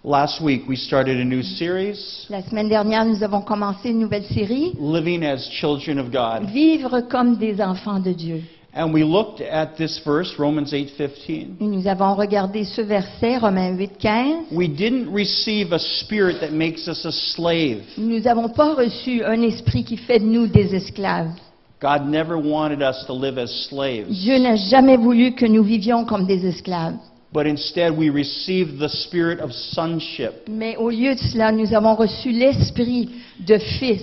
Last week we started a new series, La semaine dernière, nous avons commencé une nouvelle série, Living as Children of God. Vivre comme des enfants de Dieu. And we looked at this verse, Romans 8:15. Et nous avons regardé ce verset, Romains 8:15. We didn't receive a spirit that makes us a slave. Nous n'avons pas reçu un esprit qui fait de nous des esclaves. God never wanted us to live as slaves. Dieu n'a jamais voulu que nous vivions comme des esclaves. But instead we received the spirit of sonship. Mais au lieu de cela, nous avons reçu l'esprit de fils.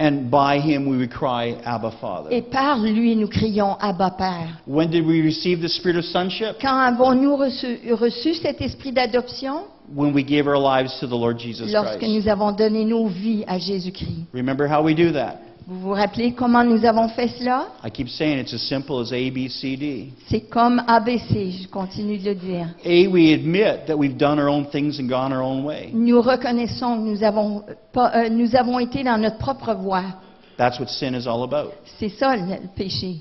And by him we would cry, Abba, Father. Et par lui, nous crions Abba Père. When did we receive the spirit of sonship? Quand avons-nous reçu cet esprit d'adoption? When we gave our lives to the Lord Jesus Lorsque Christ. nous avons donné nos vies à Jésus-Christ. Remember how we do that? Vous vous rappelez comment nous avons fait cela? I keep saying it's as simple as A, B, C, D. C'est comme ABC, je continue de le dire. A, we admit that we've done our own things and gone our own way. Nous reconnaissons que nous avons été dans notre propre voie. That's what sin is all about. C'est ça le péché.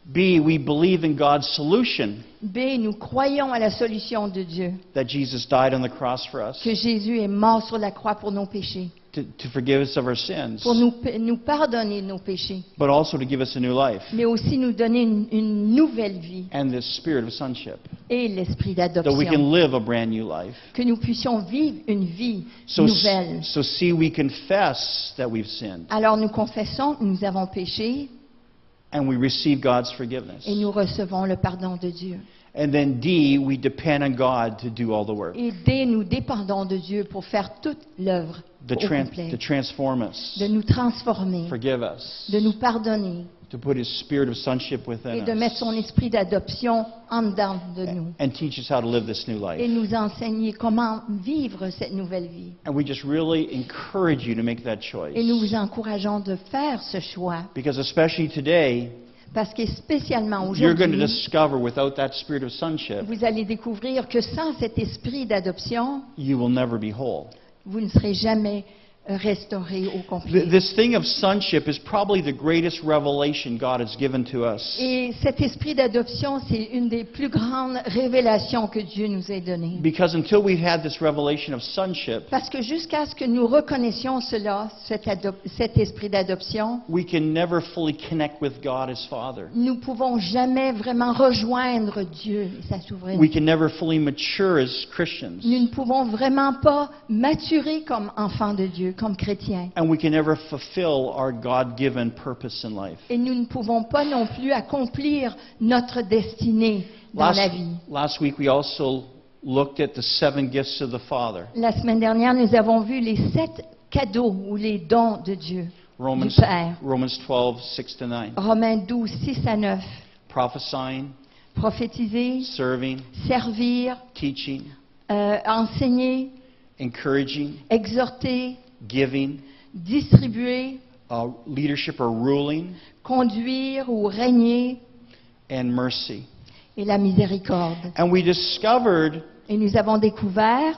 B, we believe in God's solution, B, nous croyons à la solution de Dieu, that Jesus died on the cross for us, que Jésus est mort sur la croix pour nos péchés, to forgive us of our sins, pour nous pardonner nos péchés, but also to give us a new life, mais aussi nous donner une nouvelle vie and the spirit of sonship, et l'esprit that we can d'adoption, live a brand new life. que nous puissions vivre une vie So nouvelle. see, we confess that we've sinned, Alors nous confessons que nous avons péché and we receive God's forgiveness. et nous recevons le pardon de Dieu. And then D, we depend on God to do all the work, Et D, nous dépendons de Dieu pour faire toute l'œuvre au complet, to transform us, de nous transformer, forgive us, de nous pardonner to put His spirit of sonship et within de mettre son us, esprit d'adoption en dedans de nous and teach us how to live this new et life. nous enseigner comment vivre cette nouvelle vie. And we just really encourage you to make that choice. Et nous vous encourageons de faire ce choix Because especially today, parce que spécialement you're going to aujourd'hui, discover without that spirit of sonship, vous allez découvrir que sans cet esprit d'adoption, you will never be whole. vous ne serez jamais restauré au complet. This thing of sonship is probably the greatest revelation God has given to us. Et cet esprit d'adoption, c'est une des plus grandes révélations que Dieu nous ait données. Because until we've had this revelation of sonship, Parce que jusqu'à ce que nous reconnaissions cela, cet esprit d'adoption, we can never fully connect with God as Father. nous ne pouvons jamais vraiment rejoindre Dieu et sa We souveraineté. can never fully mature as Christians. Nous ne pouvons vraiment pas maturer comme enfants de Dieu, comme chrétiens. And we can never fulfill our God-given purpose in life. Et nous ne pouvons pas non plus accomplir notre destinée dans la vie. Last week we also looked at the 7 gifts of the Father. La semaine dernière, nous avons vu les 7 cadeaux ou les dons de Dieu, Romans du Père. 12, 6 to 9. Romains 12, 6 à 9. Prophesying, Prophétiser, serving, servir, teaching, enseigner, encouraging, exhorter, giving, distribuer, leadership or ruling, conduire ou régner, and mercy. et la miséricorde. And we discovered Et nous avons découvert,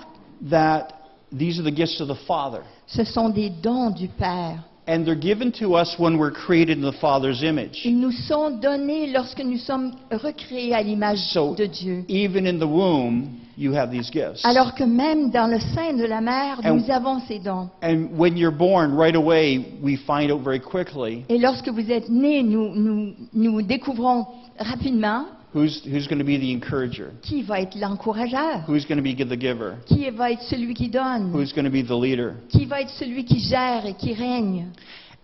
that these are the gifts of the Father. ce sont des dons du Père. And they're given to us when we're created in the Father's image. Ils nous sont donnés lorsque nous sommes recréés à l'image So de Dieu. even in the womb, you have these gifts. Alors que même dans le sein de la mère, And- nous avons ces dons. And when you're born, right away, we find out very quickly Et lorsque vous êtes né, nous découvrons rapidement who's going to be the encourager, qui va être l'encourageur, who's going to be the giver, qui va être celui qui donne, who's going to be the leader. qui va être celui qui gère et qui règne.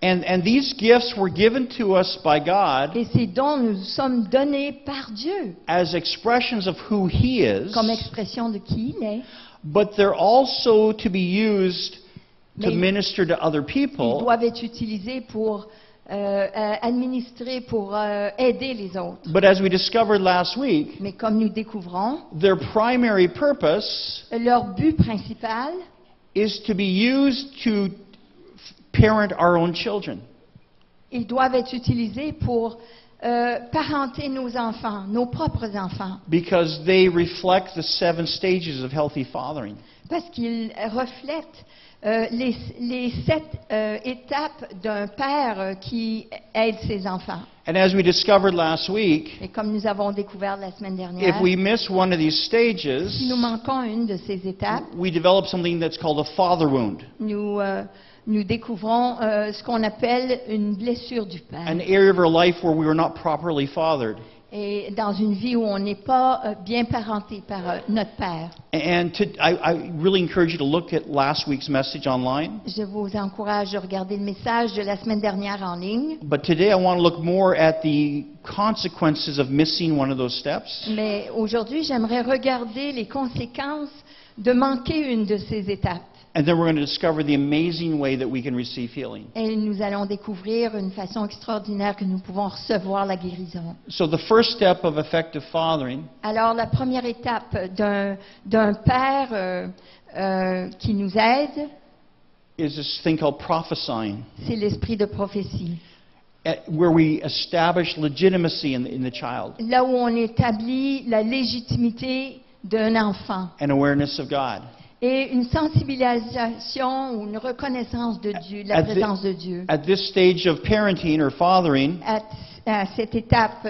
And these gifts were given to us by God Et ces dons nous sommes donnés par Dieu as expressions of who He is, comme expression de qui il est. but they're also to be used to Mais- minister to other Ils people, doivent être utilisés pour administrer, pour aider les autres. but as we discovered last week, Mais comme nous découvrons, their primary purpose leur but principal, is to be used to parent our own children. ils doivent être utilisés pour parenter nos enfants, nos propres enfants. Because they reflect the 7 stages of healthy fathering. parce qu'il reflète les 7 étapes d'un père qui aide ses enfants. And as we discovered last week, Et comme nous avons découvert la semaine dernière, if we miss one of these si stages, nous manquons une de ces étapes, we develop something that's called a father wound, nous découvrons ce qu'on appelle une blessure du père. an area of our life where we were not properly fathered. Et dans une vie où on n'est pas bien parenté par notre père. And I really encourage you to look at last week's message online. Je vous encourage de regarder le message de la semaine dernière en ligne. But today I want to look more at the consequences of missing one of those steps. Mais aujourd'hui, j'aimerais regarder les conséquences de manquer une de ces étapes. And then we're going to discover the amazing way that we can receive healing. Et nous allons découvrir une façon extraordinaire que nous pouvons recevoir la guérison. So the first step of effective fathering Alors, la première étape d'un père qui nous aide, is this thing called prophesying, c'est l'esprit de prophétie. where we establish legitimacy in the child Là où on établit la légitimité d'un enfant and awareness of God. et une sensibilisation ou une reconnaissance de Dieu, de la présence de Dieu. At this stage of parenting or fathering, À cette étape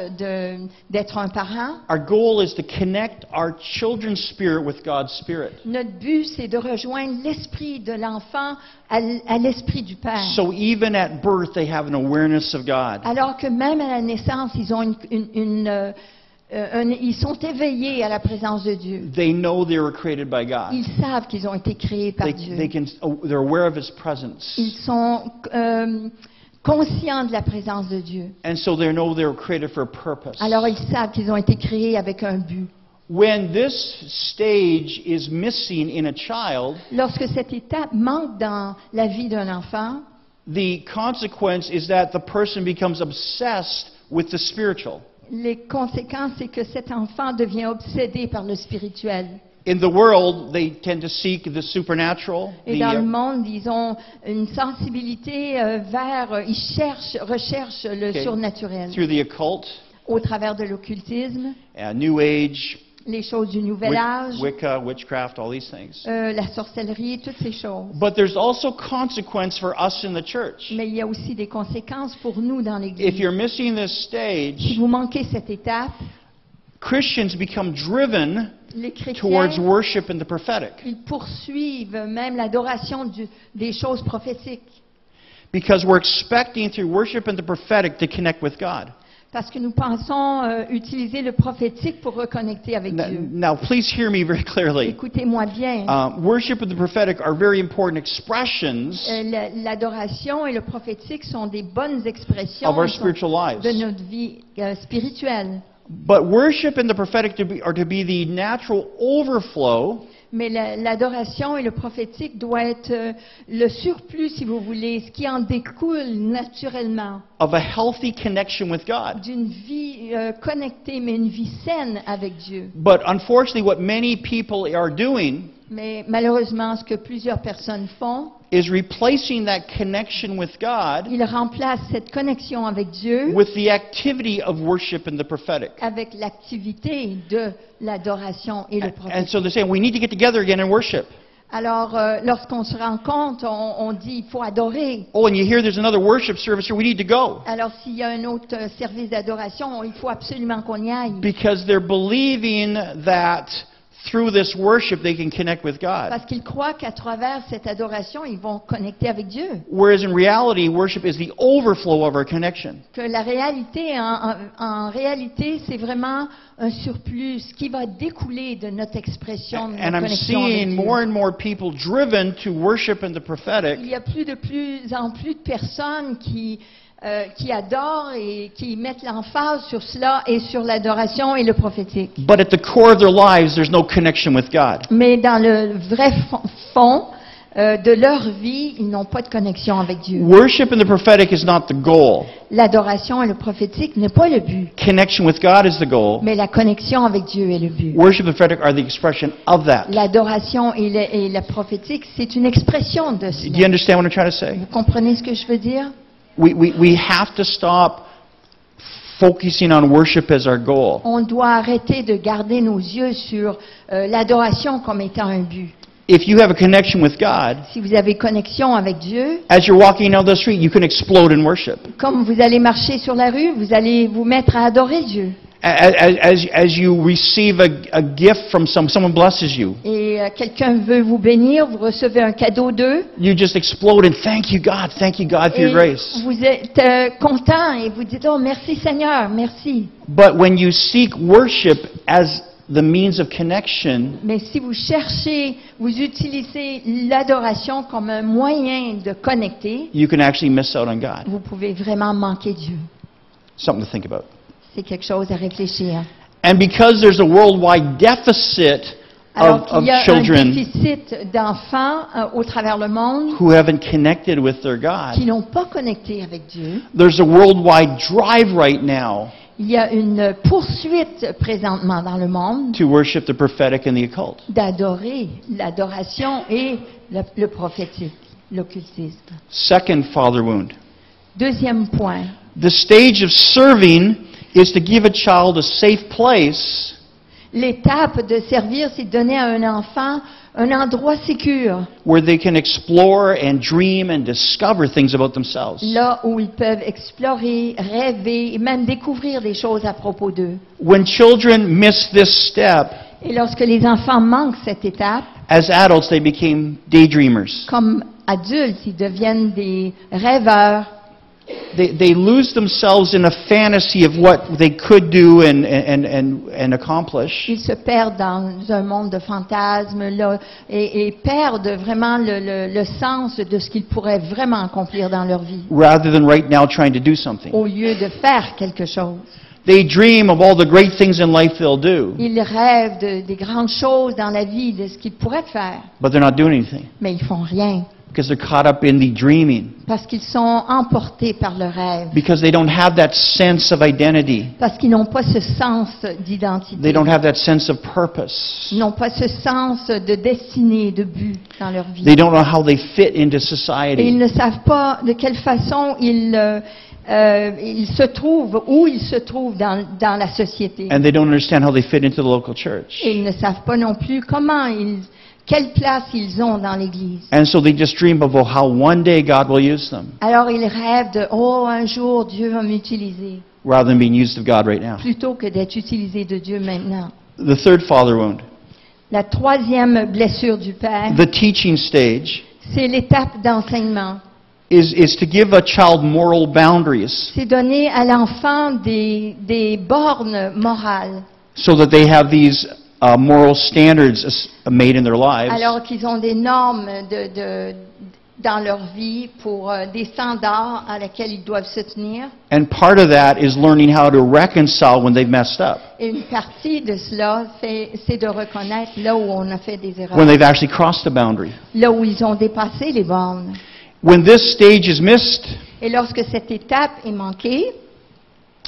d'être un parent, our goal is to connect our children's spirit with God's spirit. notre but, c'est de rejoindre l'esprit de l'enfant à l'esprit du Père. So even at birth, they have an awareness of God. Alors que même à la naissance, ils ont ils sont éveillés à la présence de Dieu. They know they were created by God. Ils savent qu'ils ont été créés par Dieu. They're aware of His presence. Ils sont conscients de la présence de Dieu. And so they know they were created for a purpose. Alors ils savent qu'ils ont été créés avec un but. When this stage is missing in a child, Lorsque cette étape manque dans la vie d'un enfant, the consequence is that the person becomes obsessed with the spiritual. les conséquences, c'est que cet enfant devient obsédé par le spirituel. In the world, they tend to seek the supernatural. Et dans le monde, ils ont une sensibilité ils recherchent le surnaturel. Through the occult, Au travers de l'occultisme, New Age, les choses du Nouvel Âge, Wicca, witchcraft, all these things. la sorcellerie, toutes ces choses. But there's also consequence for us in the church. Mais il y a aussi des conséquences pour nous dans If l'Église. you're missing this Si stage, vous manquez cette étape, Christians become driven les towards chrétiens, worship and the prophetic. ils poursuivent même l'adoration des choses prophétiques. Because we're expecting through worship and the prophetic to connect with God. Parce que nous pensons utiliser le prophétique pour reconnecter avec Dieu. Now, please hear me very clearly. Écoutez-moi bien. Worship and the prophetic are very important expressions L'adoration et le prophétique sont des bonnes expressions of our spiritual de lives. notre vie spirituelle. But worship and the prophetic are to be the natural overflow Mais l'adoration et le prophétique doivent être le surplus, si vous voulez, ce qui en découle naturellement of a healthy connection with God. d'une vie connectée, mais une vie saine avec Dieu. But unfortunately, what many people are doing Mais malheureusement, ce que plusieurs personnes font, is replacing that connection with God ils remplacent cette connexion avec Dieu with the activity of worship and the prophetic. avec l'activité de l'adoration et le And prophétique. so they're saying, we need to get together again and worship. Alors, lorsqu'on se rencontre, on dit il faut adorer. Oh, and you hear there's another worship service here, we need to go. Alors, s'il y a un autre service d'adoration, il faut absolument qu'on y aille. Because they're believing that through this worship they can connect with God. Parce qu'ils croient qu'à travers cette adoration, ils vont connecter avec Dieu. Whereas in reality, worship is the overflow of our connection. Que la réalité, en réalité, c'est vraiment un surplus, ce qui va découler de notre expression, de And notre I'm connexion avec seeing Dieu. more and more people driven to worship and the prophetic Il y a de plus en plus de personnes qui adorent et qui mettent l'emphase sur cela et sur l'adoration et le prophétique. but at the core of their lives, there's no connection with God. Mais dans le vrai fond de leur vie, ils n'ont pas de connexion avec Dieu. Worship and the prophetic is not the goal. L'adoration et le prophétique n'est pas le but, Connection with God is the goal. mais la connexion avec Dieu est le but. Worship and the prophetic are the expression of that. L'adoration et la prophétique, c'est une expression de Do you cela. understand what I'm trying to say? Vous comprenez ce que je veux dire? We have to stop focusing on worship as our goal. On doit arrêter de garder nos yeux sur l'adoration comme étant un but. if you have a connection with God, Si vous avez connexion avec Dieu, as you're walking down the street, you can explode in worship. comme vous allez marcher sur la rue, vous allez vous mettre à adorer Dieu. As you receive a gift from someone blesses you, Et quelqu'un veut vous bénir, vous recevez un cadeau d'eux, you just explode and thank you God for your et grace. vous êtes content et vous dites, oh merci Seigneur, merci. But when you seek worship as the means of connection, Mais si vous cherchez, vous utilisez l'adoration comme un moyen de connecter, you can actually miss out on God. vous pouvez vraiment manquer Dieu. Something to think about. C'est quelque chose à réfléchir. And because there's a worldwide deficit Alors of qu'il y a un children déficit d'enfants au travers le monde who haven't connected with their qui God, n'ont pas connecté avec Dieu, there's a worldwide drive right now il y a une poursuite présentement dans le monde to worship the prophetic and the occult. d'adorer l'adoration et le prophétique, l'occultisme. Second father wound. Deuxième point, The stage of serving is to give a child a safe place l'étape de servir, c'est de donner à un enfant un endroit sécur, where they can explore and dream and discover things about themselves. là où ils peuvent explorer, rêver et même découvrir des choses à propos d'eux. When children miss this step, Et lorsque les enfants manquent cette étape, as adults they became daydreamers. comme adultes, ils deviennent des rêveurs. They lose themselves in a fantasy of what they could do and accomplish, Ils se perdent dans un monde de fantasmes là, et perdent vraiment le sens de ce qu'ils pourraient vraiment accomplir dans leur vie, rather than right now trying to do something. au lieu de faire quelque chose. They dream of all the great things in life they'll do, Ils rêvent des grandes choses dans la vie, de ce qu'ils pourraient faire, but they're not doing anything mais ils font rien because they're caught up in the dreaming, parce qu'ils sont emportés par le rêve, because they don't have that sense of identity. parce qu'ils n'ont pas ce sens They d'identité, don't have that sense of purpose. ils n'ont pas ce sens de destinée, de but dans leur vie. They don't know how they fit into Et ils society. ne savent pas de quelle façon ils se trouvent, où ils se trouvent dans la société. And they don't understand how they fit into the local church. Et ils ne savent pas non plus quelle place ils ont dans l'Église. And so they just dream about how one day God will use them, Alors ils rêvent de, oh, un jour Dieu va m'utiliser, rather than being used of God right now. plutôt que d'être utilisé de Dieu maintenant. The third father wound. La troisième blessure du Père, The teaching stage c'est l'étape d'enseignement. is to give a child moral boundaries C'est donner à l'enfant des bornes morales, so that they have these moral standards made in their lives. alors qu'ils ont des normes dans leur vie pour des standards à laquelle ils doivent se tenir. And part of that is learning how to reconcile when they've messed up, Et une partie de cela, c'est de reconnaître là où on a fait des erreurs, when they've actually crossed the boundary. là où ils ont dépassé les bornes. When this stage is missed, Et lorsque cette étape est manquée,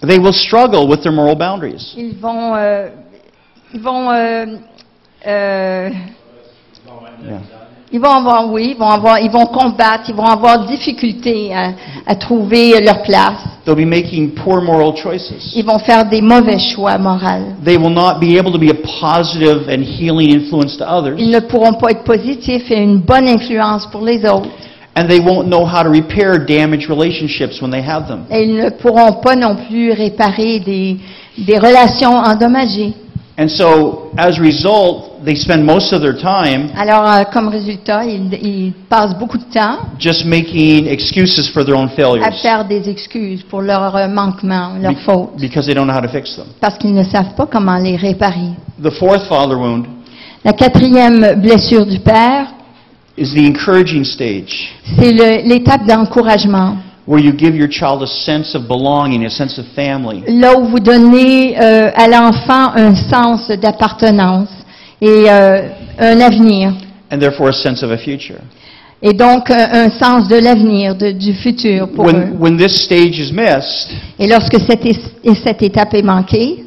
they will struggle with their moral boundaries. ils vont Yeah. ils vont combattre, ils vont avoir difficulté à trouver leur place. They'll be making poor moral choices. Ils vont faire des mauvais choix moraux. They will not be able to be a positive and healing influence to others, Ils ne pourront pas être positifs et une bonne influence pour les autres. and they won't know how to repair damaged relationships when they have them. Et ils ne pourront pas non plus réparer des relations endommagées. And so, as a result, they spend most of their time Alors, comme résultat, ils passent beaucoup de temps just making excuses for their own à failures faire des excuses pour leurs manquements, leurs fautes, because they don't know how to fix them. parce qu'ils ne savent pas comment les réparer. The fourth father wound La quatrième blessure du Père, is the encouraging stage, c'est l'étape d'encouragement. where you give your child a sense of belonging, a sense of family. Là où vous donnez à l'enfant un sens d'appartenance et un avenir. And therefore a sense of a future. Et donc un sens de l'avenir, du futur pour eux. When this stage is missed, Et lorsque cette étape est manquée,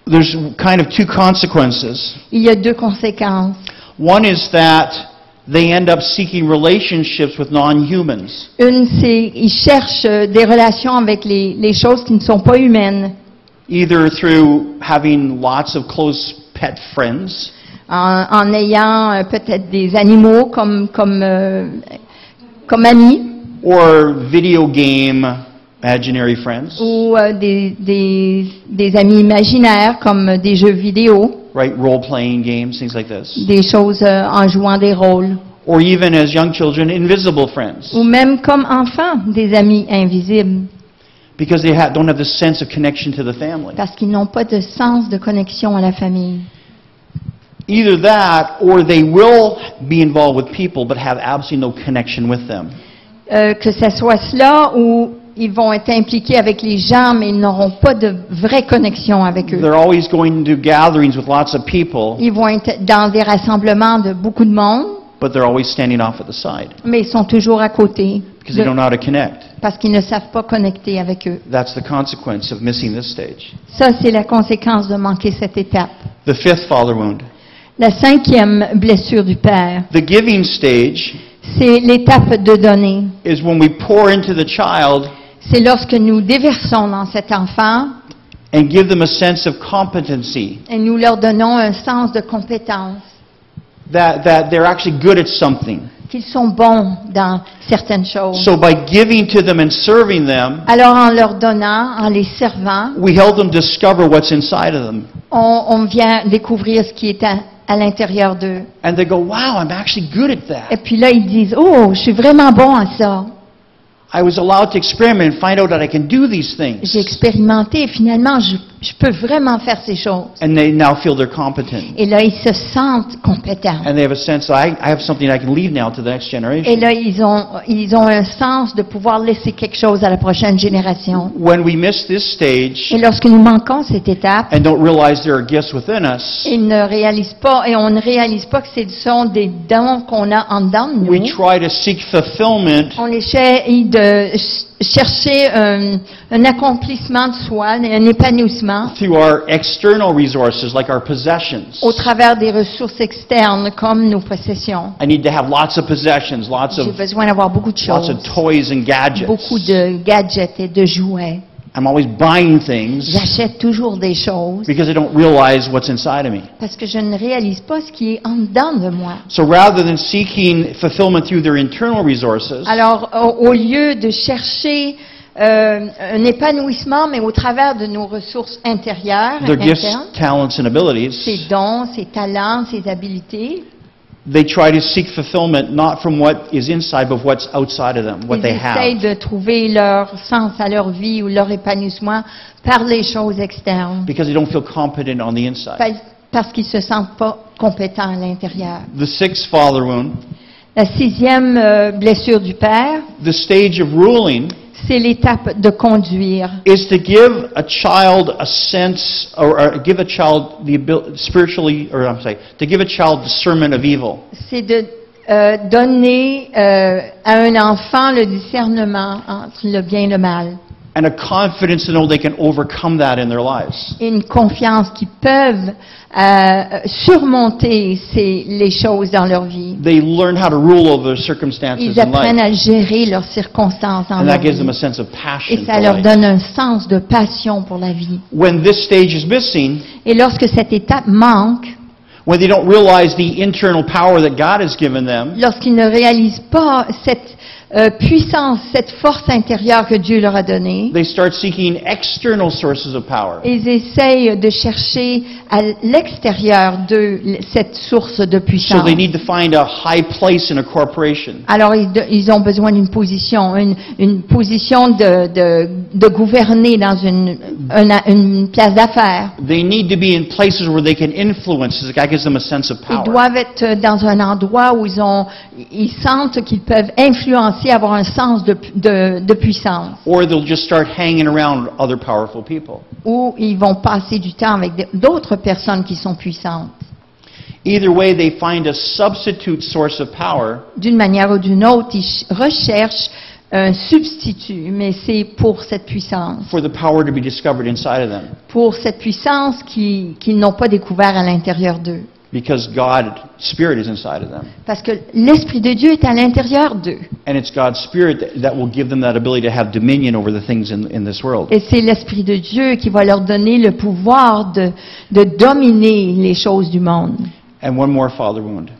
there's kind of two consequences. il y a deux conséquences. One is that they end up seeking relationships with non-humans, Une, c'est ils cherchent des relations avec les choses qui ne sont pas humaines, either through having lots of close pet friends, en ayant peut-être des animaux comme amis, or video game imaginary friends, ou des amis imaginaires comme des jeux vidéo, right? Role-playing games, things like this. des choses en jouant des rôles, Or even as young children, invisible friends, ou même comme enfants, des amis invisibles, because they don't have the sense of connection to the family. parce qu'ils n'ont pas de sens de connexion à la famille. Either that, or they will be involved with people but have absolutely no connection with them. Que ce soit cela ou ils vont être impliqués avec les gens, mais ils n'auront pas de vraie connexion avec eux. They're always going to gatherings with lots of people, Ils vont être dans des rassemblements de beaucoup de monde, but they're always standing off at the side mais ils sont toujours à côté, because they don't know how to connect. parce qu'ils ne savent pas connecter avec eux. That's the consequence of missing this stage. Ça, c'est la conséquence de manquer cette étape. The fifth father wound. La 5e blessure du père, The giving stage c'est l'étape de donner. is when we pour into the child C'est lorsque nous déversons dans cet enfant and give them a sense of competency, et nous leur donnons un sens de compétence, that they're actually good at something. qu'ils sont bons dans certaines choses. So by giving to them and serving them, Alors en leur donnant, en les servant, we help them discover what's inside of them. on vient découvrir ce qui est à l'intérieur d'eux. And they go, wow, I'm actually good at Et that. puis là, ils disent, oh, je suis vraiment bon à ça. I was allowed to experiment and find out that I can do these things. J'ai expérimenté et finalement, je peux vraiment faire ces choses. And they now feel they're competent. Et là, ils se sentent compétents. And they have a sense that I have something I can leave now to the next Et generation. là, ils ont un sens de pouvoir laisser quelque chose à la prochaine génération. When we miss this stage Et lorsque nous manquons cette étape, and don't realize there are gifts within us, ils ne réalisent pas, et on ne réalise pas que ce sont des dons qu'on a en dedans de we nous. try to seek fulfillment On essaie de chercher un accomplissement de soi, un épanouissement through our external resources like our possessions. au travers des ressources externes comme nos possessions. I need to have lots of possessions, lots J'ai of besoin d'avoir beaucoup de lots choses, of toys and gadgets. beaucoup de gadgets et de jouets. I'm always buying things J'achète toujours des choses because I don't realize what's inside of me. parce que je ne réalise pas ce qui est en dedans de moi. So rather than seeking fulfillment through their internal resources, Alors, au lieu de chercher un épanouissement, mais au travers de nos ressources intérieures, their gifts, internes, talents, and ses abilities, dons, ses talents, ses habiletés, they try to seek fulfillment not from what is inside, but what's outside of them, what ils they essayent have. de trouver leur sens à leur vie ou leur épanouissement par les choses externes, Because they don't feel competent on the inside. parce qu'ils se sentent pas compétents à l'intérieur. The sixth father wound, La 6e blessure du père, the stage of ruling, c'est l'étape de conduire. is to give a child a sense, or give a child the ability, spiritually, or I'm sorry, to give a child discernment of evil. C'est de donner à un enfant le discernement entre le bien et le mal. And a confidence to know they can overcome that in their lives. Et une confiance qu'ils peuvent surmonter les choses dans leur vie. They learn how to rule over their circumstances Ils in apprennent life. à gérer leurs circonstances dans And leur that gives them a vie. sense of Et passion ça for leur life. donne un sens de passion pour la vie. When this stage is missing, Et lorsque cette étape manque, when they don't realize the internal power that God has given them, lorsqu'ils ne réalisent pas cette puissance, cette force intérieure que Dieu leur a donnée, they start seeking external sources of power. ils essayent de chercher à l'extérieur de cette source de So puissance. they need to find a high place in a corporation. Alors ils ont besoin d'une position, une position de gouverner dans une place d'affaires. They need to be in places where they can influence. God gives them a sense of Ils power. doivent être dans un endroit où ils sentent qu'ils peuvent influencer, avoir un sens de puissance, Or they'll just start hanging around other powerful people. où ils vont passer du temps avec d'autres personnes qui sont puissantes. Either way, they find a substitute source of power D'une manière ou d'une autre, ils recherchent un substitut, mais c'est pour cette puissance. for the power to be discovered inside of them. Pour cette puissance qu'ils n'ont pas découvert à l'intérieur d'eux. Because God's Spirit is inside of them. Parce que l'Esprit de Dieu est à l'intérieur d'eux. And it's God's Spirit that will give them that ability to have dominion over the things in this world. Et c'est l'Esprit de Dieu qui va leur donner le pouvoir de dominer les choses du monde. And one more father wound,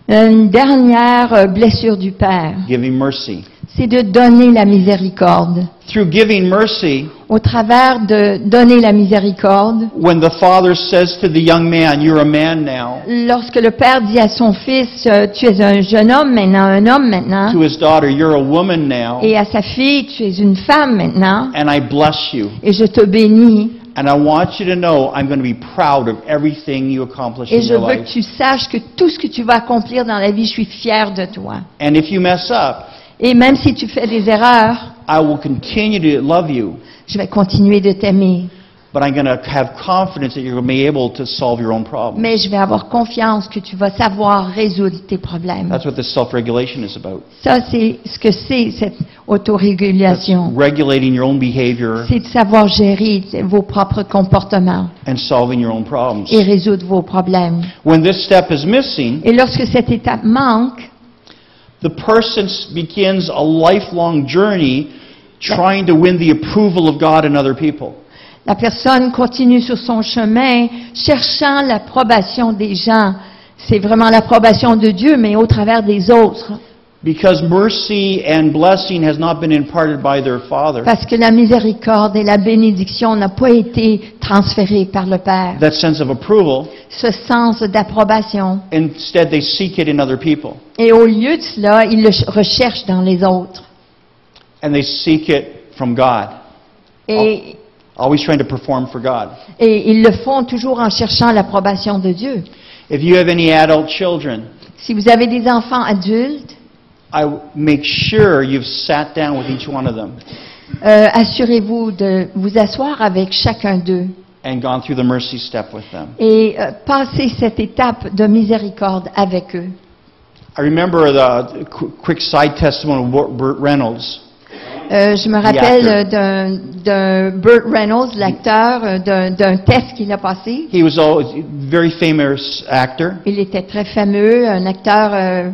Une dernière blessure du Père, giving mercy. c'est de donner la miséricorde. Through giving mercy, Au travers de donner la miséricorde, when the father says to the young man, "You're a man now," lorsque le Père dit à son fils, tu es un jeune homme maintenant, un homme maintenant, to his daughter, "You're a woman now, et à sa fille, tu es une femme maintenant, and I bless you. et je te bénis, And I want you to know I'm going to be proud of everything you accomplish et in je your veux que life. tu saches que tout ce que tu vas accomplir dans la vie, je suis fière de toi. And if you mess up, Et même si tu fais des erreurs, I will continue to love you, je vais continuer de t'aimer. but I'm going to have confidence that you're going to be able to solve your own problems." Mais je vais avoir confiance que tu vas savoir résoudre tes problèmes. That's what this self-regulation is about. Ça, c'est ce que c'est, cette That's autorégulation. regulating your own behavior C'est de savoir gérer vos propres comportements and solving your own problems. et résoudre vos problèmes. When this step is missing, Et lorsque cette étape manque, the person begins a lifelong journey trying to win the approval of God and other people. la personne continue sur son chemin cherchant l'approbation des gens. C'est vraiment l'approbation de Dieu, mais au travers des autres. Because mercy and blessing has not been imparted by their father. Parce que la miséricorde et la bénédiction n'ont pas été transférées par le Père. That sense of approval, Ce sens d'approbation. instead they seek it in other people. Et au lieu de cela, ils le recherchent dans les autres. And they seek it from God. Et, Always trying to perform for God. et ils le font toujours en cherchant l'approbation de Dieu. If you have any adult children, Si vous avez des enfants adultes, make sure you've sat down with each one of them assurez-vous de vous asseoir avec chacun d'eux and gone through the mercy step with them. et passer cette étape de miséricorde avec eux. I remember the quick side testimony of Burt Reynolds. Je me rappelle d'un Burt Reynolds, l'acteur, d'un test qu'il a passé. He was a very famous actor, Il était très fameux, un acteur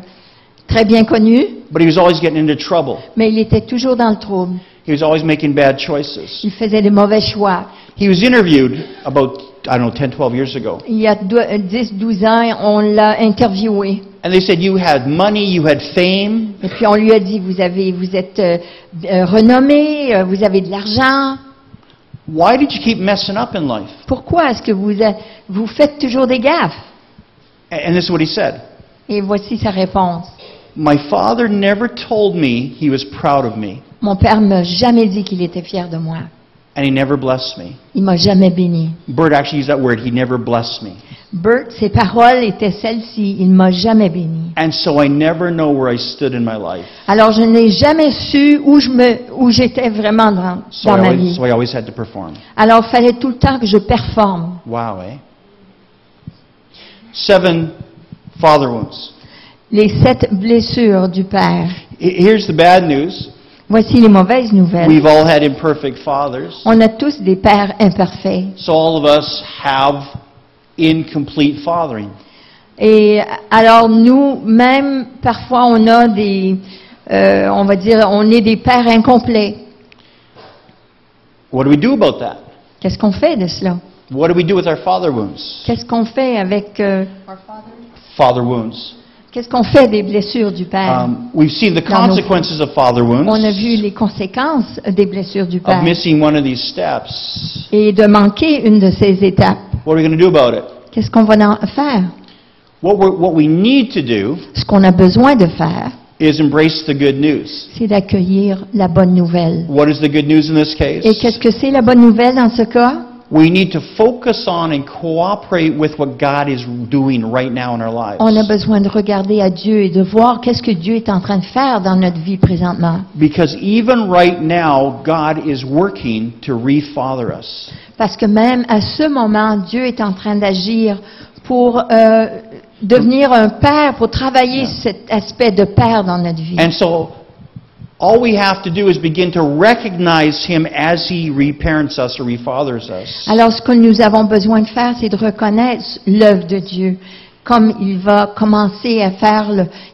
très bien connu, but he was always getting into trouble. mais il était toujours dans le trouble. He was always making bad choices. Il faisait des mauvais choix. He was interviewed about, 10, 12 years ago. Il y a 10-12 ans, on l'a interviewé. And they said, "You had money, you had fame, Et puis on lui a dit, vous êtes renommé, vous avez de l'argent. why did you keep messing up in life?" Pourquoi est-ce que vous faites toujours des gaffes? And this is what he said. Et voici sa réponse. "My father never told me he was proud of me, Mon père m'a jamais dit qu'il était fier de moi. and he never blessed me." Il m'a jamais béni. Bert actually used that word, he never blessed me. Bert, ses paroles étaient celles-ci. Il m'a jamais béni. And so I never know where I stood in my life. Alors je n'ai jamais su où j'étais vraiment dans ma vie. So I always had to perform. Alors il fallait tout le temps que je performe. Wow, eh? 7 father wounds. Les 7 blessures du Père. Here's the bad news. Voici les mauvaises nouvelles. We've all had imperfect fathers. On a tous des pères imparfaits. So all of us have incomplete fathering. Et alors nous, même parfois, on a on va dire, on est des pères incomplets. What do we do about that? Qu'est-ce qu'on fait de cela? What do we do with our father wounds? Qu'est-ce qu'on fait avec Father wounds. qu'est-ce qu'on fait des blessures du Père? We've seen the Dans nos- consequences of father wounds, On a vu les conséquences des blessures du of Père missing one of these steps. et de manquer une de ces étapes. What are we going to do about it? Qu'est-ce qu'on va en faire? What we need to do Ce qu'on a besoin de faire, is embrace the good news. c'est d'accueillir la bonne nouvelle. What is the good news in this case? Et qu'est-ce que c'est la bonne nouvelle dans ce cas? We need to focus on and cooperate with what God is doing right now in our lives. On a besoin de regarder à Dieu et de voir qu'est-ce que Dieu est en train de faire dans notre vie présentement. Because even right now, God is working to refather us. Parce que même à ce moment, Dieu est en train d'agir pour devenir un père, pour travailler cet aspect de père dans notre vie. And so, all we have to do is begin to recognize Him as He reparents us or refathers us. Alors ce que nous avons besoin de faire, c'est de reconnaître l'œuvre de Dieu. Comme il va commencer à faire,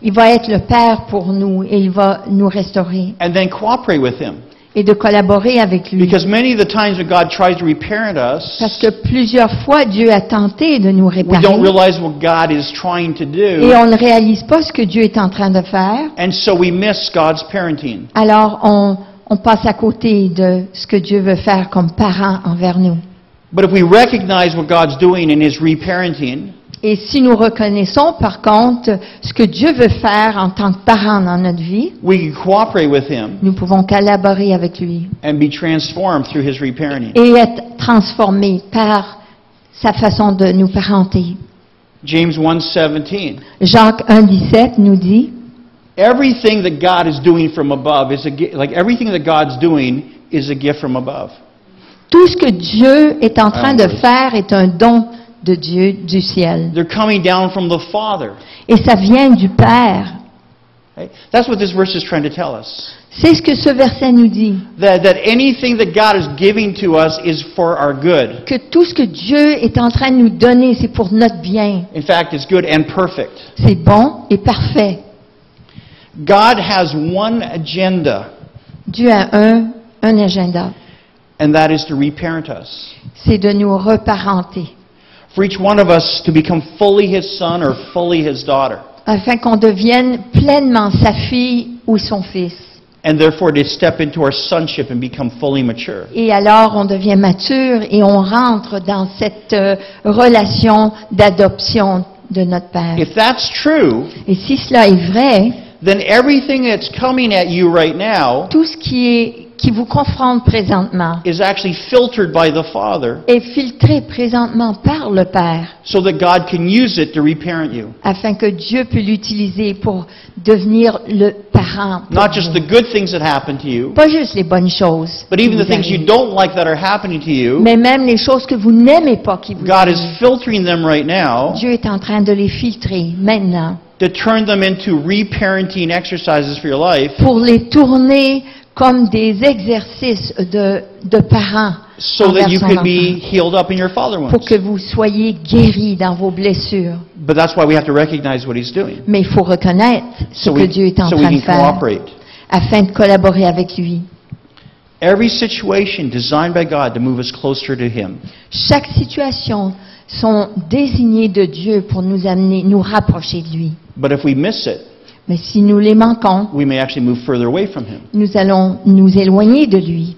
il va être le Père pour nous et il va nous restaurer. And then cooperate with Him. et de collaborer avec lui. Because many of the times when God tries to reparent us, Parce que plusieurs fois, Dieu a tenté de nous we réparer don't realize what God is trying to et do, on ne réalise pas ce que Dieu est en train de faire. and so we miss God's parenting. Alors, on passe à côté de ce que Dieu veut faire comme parent envers nous. But if we recognize what God's doing in His reparenting, Et si nous reconnaissons, par contre, ce que Dieu veut faire en tant que parent dans notre vie, we can cooperate with Him nous pouvons collaborer avec lui and be transformed through His reparenting. et être transformés par sa façon de nous parenter. James 1:17. Jacques 1,17 nous dit, Everything that God is doing from above is a gift. Like everything that God's doing is a gift from above. tout ce que Dieu est en train de oui. faire est un don de Dieu du ciel. They're coming down from the Father. Et ça vient du Père. Right? That's what this verse is trying to tell us. C'est ce que ce verset nous dit. That anything that God is giving to us is for our good. Que tout ce que Dieu est en train de nous donner, c'est pour notre bien. In fact, it's good and perfect. C'est bon et parfait. God has one agenda, Dieu a un agenda. and that is to reparent us. C'est de nous reparenter. For each one of us to become fully His son or fully His daughter. Afin qu'on devienne pleinement sa fille ou son fils. And therefore to step into our sonship and become fully mature. Et alors on devient mature et on rentre dans cette relation d'adoption de notre Père. If that's true, Et si cela est vrai, then everything that's coming at you right now tout ce qui vous confronte présentement is actually filtered by the Father est filtré présentement par le Père, so that God can use it to reparent you. afin que Dieu puisse l'utiliser pour devenir le parent. pour Not just vous. the good things that happen to you, Pas juste les bonnes choses, but qui even the vous things you arrivent, don't like that are happening to you. mais même les choses que vous n'aimez pas qui vous God arrivent. is filtering them right now Dieu est en train de les filtrer maintenant to turn them into reparenting exercises for your life pour les tourner comme des exercices de parents so envers that you son can enfant, be healed up in your father pour wounds. que vous soyez guéris dans vos blessures. But that's why we have to recognize what He's doing Mais il faut reconnaître ce so que Dieu est en so train we de can faire cooperate. afin de collaborer avec lui. Every situation designed by God to move us closer to Him. Chaque situation sont désignées de Dieu pour nous amener, nous rapprocher de lui. But if we miss it, Mais si nous les manquons, we may actually move further away from Him. nous allons nous éloigner de lui.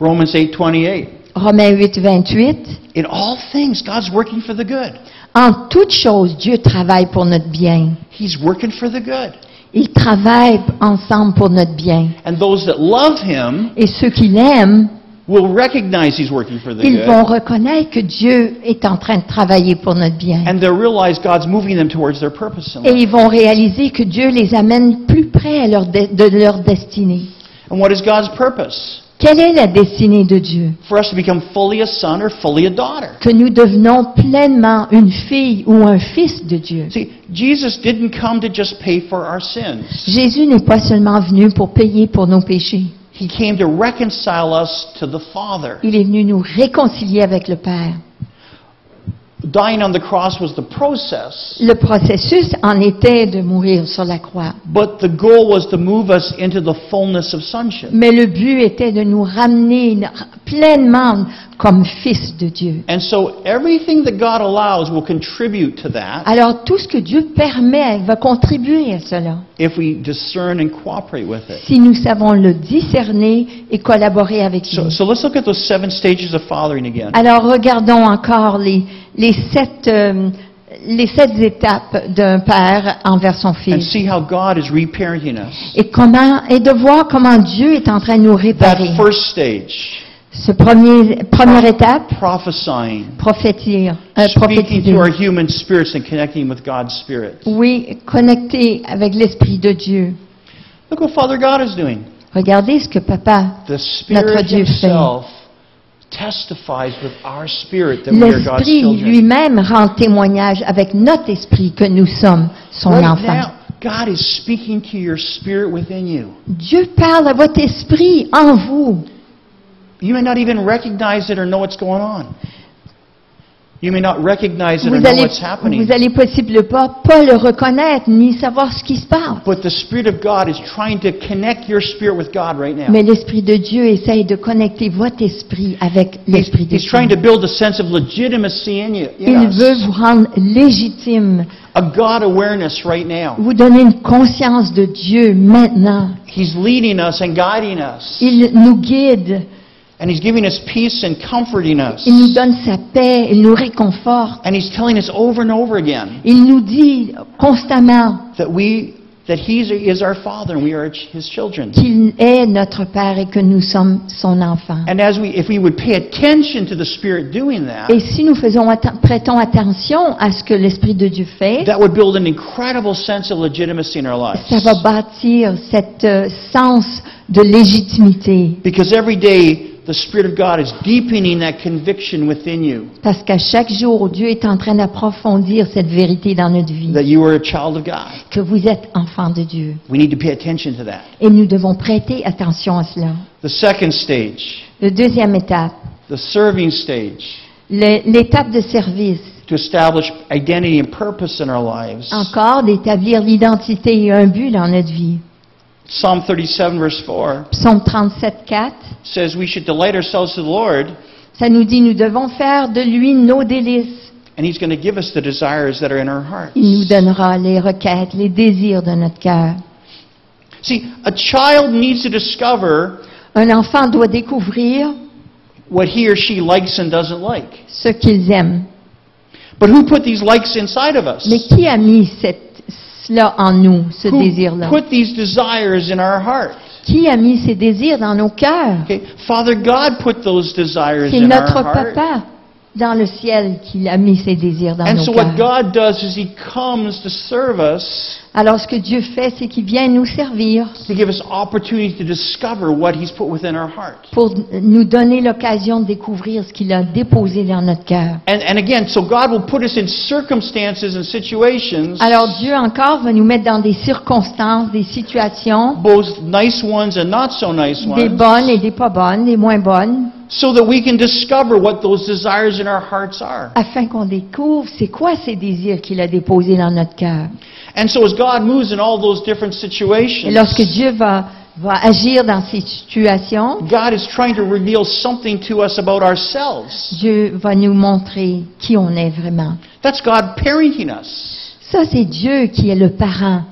Romans 8:28. Romains 8, 28. In all things, God's working for the good. En toutes choses, Dieu travaille pour notre bien. He's working for the good. Ils travaillent ensemble pour notre bien. And those that love Him Et ceux qui l'aiment, will recognize He's working for the ils vont good. reconnaître que Dieu est en train de travailler pour notre bien. And they'll realize God's moving them towards their purpose in Et life. ils vont réaliser que Dieu les amène plus près à de leur destinée. And what is God's purpose? Quelle est la destinée de Dieu? For us to become fully a son or fully a daughter. Que nous devenons pleinement une fille ou un fils de Dieu. See, Jesus didn't come to just pay for our sins. Jésus n'est pas seulement venu pour payer pour nos péchés. He came to reconcile us to the Father. Il est venu nous réconcilier avec le Père. Dying on the cross was the process, Le processus en était de mourir sur la croix. but the goal was to move us into the fullness of sonship. Mais le but était de nous ramener pleinement comme fils de Dieu. And so everything that God allows will contribute to that Alors tout ce que Dieu permet va contribuer à cela. if we discern and cooperate with it. Si nous savons le discerner et collaborer avec lui. So let's look at those 7 stages of fathering again. Alors regardons encore les 7 étapes d'un père envers son And fils. see how God is reparenting us. Et de voir comment Dieu est en train de nous réparer. That first stage, Ce première étape, prophesying, prophétiser. speaking to our human spirits and connecting with God's Spirit. Oui, connecter avec l'Esprit de Dieu. Look what Father God is doing. Regardez ce que Papa, The Spirit notre Dieu fait. Himself testifies with our spirit that we are God's l'Esprit children. lui-même rend témoignage avec notre esprit que nous sommes son Right enfant. now, God is speaking to your spirit within you. Dieu parle à votre esprit en vous. You may not even recognize it or know what's going on. You may not recognize it or Vous know allez, what's happening. vous allez possiblement pas le reconnaître ni savoir ce qui se passe. But the Spirit of God is trying to connect your spirit with God right now. Mais l'Esprit de Dieu essaye de connecter votre esprit avec l'Esprit de He's trying to Dieu. build a sense of legitimacy in you. in Il us. veut vous rendre légitime, A God awareness right now. vous donner une conscience de Dieu maintenant. He's leading us and guiding us. Il nous guide, And He's giving us peace and comforting us. il nous donne sa paix, il nous réconforte. And He's telling us over and over again Il nous dit constamment that He is our Father and we are His children. qu'il est notre Père et que nous sommes son enfant. And if we would pay attention to the Spirit doing that, Et si nous prêtons attention à ce que l'Esprit de Dieu fait, that would build an incredible sense of legitimacy in our lives. ça va bâtir cet sens de légitimité. Because every day, the Spirit of God is deepening that conviction within you Parce qu'à chaque jour, Dieu est en train d'approfondir cette vérité dans notre vie, that you are a child of God. que vous êtes enfant de Dieu. We need to pay attention to that. Et nous devons prêter attention à cela. The second stage, La deuxième étape, the serving stage, l'étape de service, to establish identity and purpose in our lives. encore d'établir l'identité et un but dans notre vie. Psalm 37 verse 4 Psaume 37, 4, says we should delight ourselves to the Lord, ça nous dit nous devons faire de lui nos délices. and He's going to give us the desires that are in our hearts. Il nous donnera les requêtes, les désirs de notre cœur. See, a child needs to discover Un enfant doit découvrir what he or she likes and doesn't like. ce qu'ils aiment. But who put these likes inside of us? Mais qui a mis cela en nous, ce Who désir-là? put these desires in our heart? Qui a mis ces désirs dans nos cœurs? Okay, Father God put those desires C'est in our notre heart. Papa dans le ciel qui a mis ces désirs dans And nos so what cœurs. God does is He comes to serve us, Alors ce que Dieu fait, c'est qu'il vient nous servir to give us opportunity to discover what He's put within our heart. pour nous donner l'occasion de découvrir ce qu'il a déposé dans notre cœur. And again, so God will put us in circumstances and situations, Alors Dieu encore va nous mettre dans des circonstances, des situations, both nice ones and not so nice des ones, bonnes et des pas bonnes, des moins bonnes, so that we can discover what those desires in our hearts are. afin qu'on découvre c'est quoi ces désirs qu'il a déposés dans notre cœur. And so as God moves in all those different Et situations, lorsque Dieu va agir dans ces situations, God is trying to reveal something to us about ourselves. Dieu va nous montrer qui on est vraiment. That's God parenting us. Ça, c'est Dieu qui est le parent.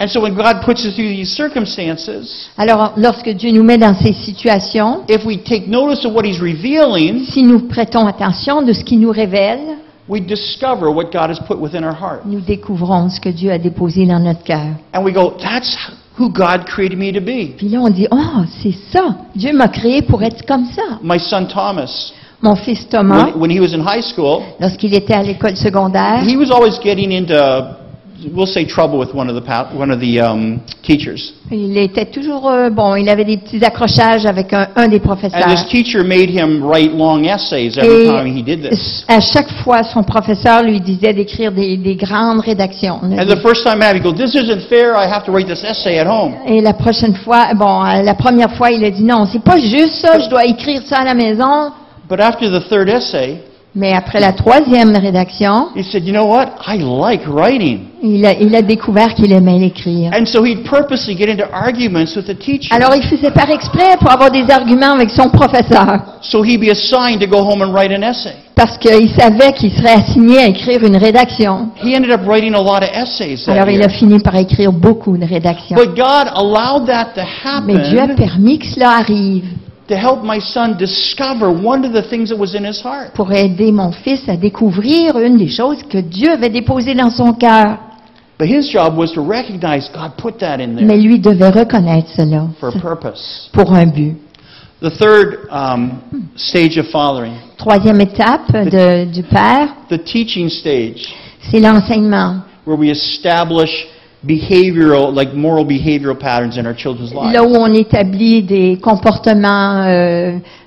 And so when God puts us through these circumstances, Alors, lorsque Dieu nous met dans ces situations, if we take notice of what He's revealing, si nous prêtons attention de ce qu'il nous révèle, we discover what God has put within our heart. nous découvrons ce que Dieu a déposé dans notre cœur. And we go, that's who God created me to be. Puis là, on dit, oh, c'est ça. Dieu m'a créé pour être comme ça. My son Thomas, Mon fils Thomas, when he was in high school, lorsqu'il était à l'école secondaire, he was always getting into, we'll say, trouble with one of the teachers. il était toujours, il avait des petits accrochages avec un des And this professeurs. teacher made him write long essays every time he did Et this. à chaque fois, son professeur lui disait d'écrire des grandes rédactions. And the first time out, he goes, "This isn't fair. I have to write this essay at home." Et la prochaine fois, la première fois, il a dit non, c'est pas juste ça, je dois écrire ça à la maison. But after the third essay, Mais après la troisième rédaction, he said, "You know what? I like writing." il a découvert qu'il aimait l'écrire. And so he'd purposely get into arguments with the teacher. Alors il faisait par exprès pour avoir des arguments avec son professeur, So he'd be assigned to go home and write an essay. parce qu'il savait qu'il serait assigné à écrire une rédaction. He ended up writing a lot of essays that Alors il year. a fini par écrire beaucoup de rédactions. But God allowed that to Mais Dieu a happen permis que cela arrive to help my son discover one of the things that was in his heart. pour aider mon fils à découvrir une des choses que Dieu avait déposées dans son cœur. But his job was to recognize God put that in Mais there lui devait reconnaître cela for a purpose. pour un but. The third stage of fathering, Troisième étape du Père, the teaching stage, c'est l'enseignement. where we establish moral behavioral patterns in our children's lives. Là où on établit des comportements,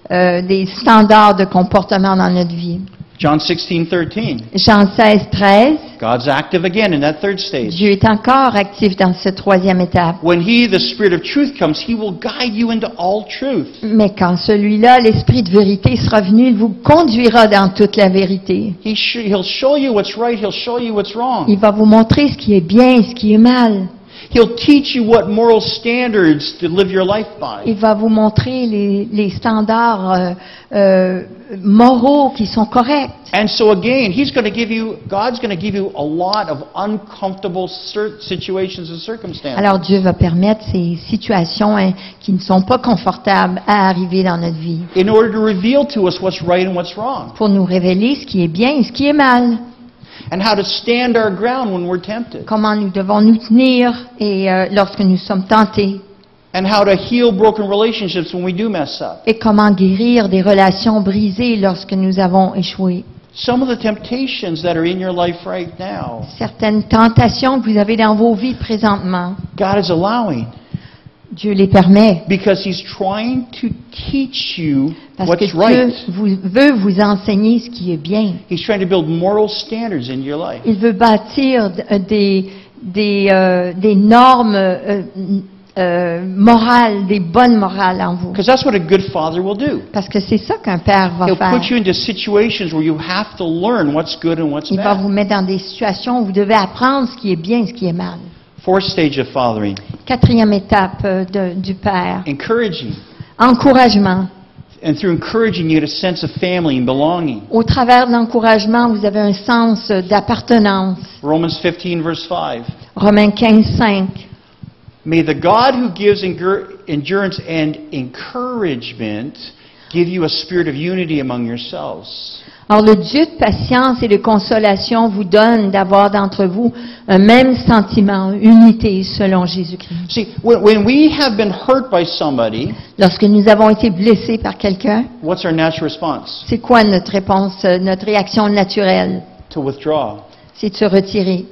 des standards de comportement dans notre vie. John 16:13. Jean 16, 13. God's active again in that third stage. Dieu est encore actif dans cette troisième étape. When He, the Spirit of truth, comes, He will guide you into all truth. Mais quand celui-là, l'Esprit de vérité, sera venu, il vous conduira dans toute la vérité. He'll show you what's right. He'll show you what's wrong. Il va vous montrer ce qui est bien et ce qui est mal. He'll teach you what moral standards to live your life by. Il va vous montrer les standards moraux qui sont corrects. And so again, God's going to give you a lot of uncomfortable situations and circumstances. Alors Dieu va permettre ces situations qui ne sont pas confortables à arriver dans notre vie In order to reveal to us what's right and what's wrong. pour nous révéler ce qui est bien et ce qui est mal. And how to stand our ground when we're tempted. Comment nous devons nous tenir et lorsque nous sommes tentés. And how to heal broken relationships when we do mess up. Et comment guérir des relations brisées lorsque nous avons échoué. Some of the temptations that are in your life right now, Certaines tentations que vous avez dans vos vies présentement, God is allowing Dieu les permet. because He's trying to teach you Parce que what's Dieu right. veut vous enseigner ce qui est bien. He's trying to build moral standards in your life. Il veut bâtir des normes morales, des bonnes morales en vous. Because that's what a good father will do. Parce que c'est ça qu'un père va He'll faire. put you into situations where you have to learn what's good and what's Il va vous bad. mettre dans des situations où vous devez apprendre ce qui est bien et ce qui est mal. Fourth stage of fathering, Quatrième étape du père. encouraging. Encouragement. And through encouraging, you get a sense of family and belonging. Au travers de l'encouragement, vous avez un sens d'appartenance. Romans 15, verse 5. Romains 15, 5. May the God who gives endurance and encouragement give you a spirit of unity among yourselves. Alors le Dieu de patience et de consolation vous donne d'avoir d'entre vous un même sentiment, unité selon Jésus-Christ. See, when we have been hurt by somebody, Lorsque nous avons été blessés par quelqu'un, what's our natural response? c'est quoi notre réponse, notre réaction naturelle? To withdraw. C'est de se retirer.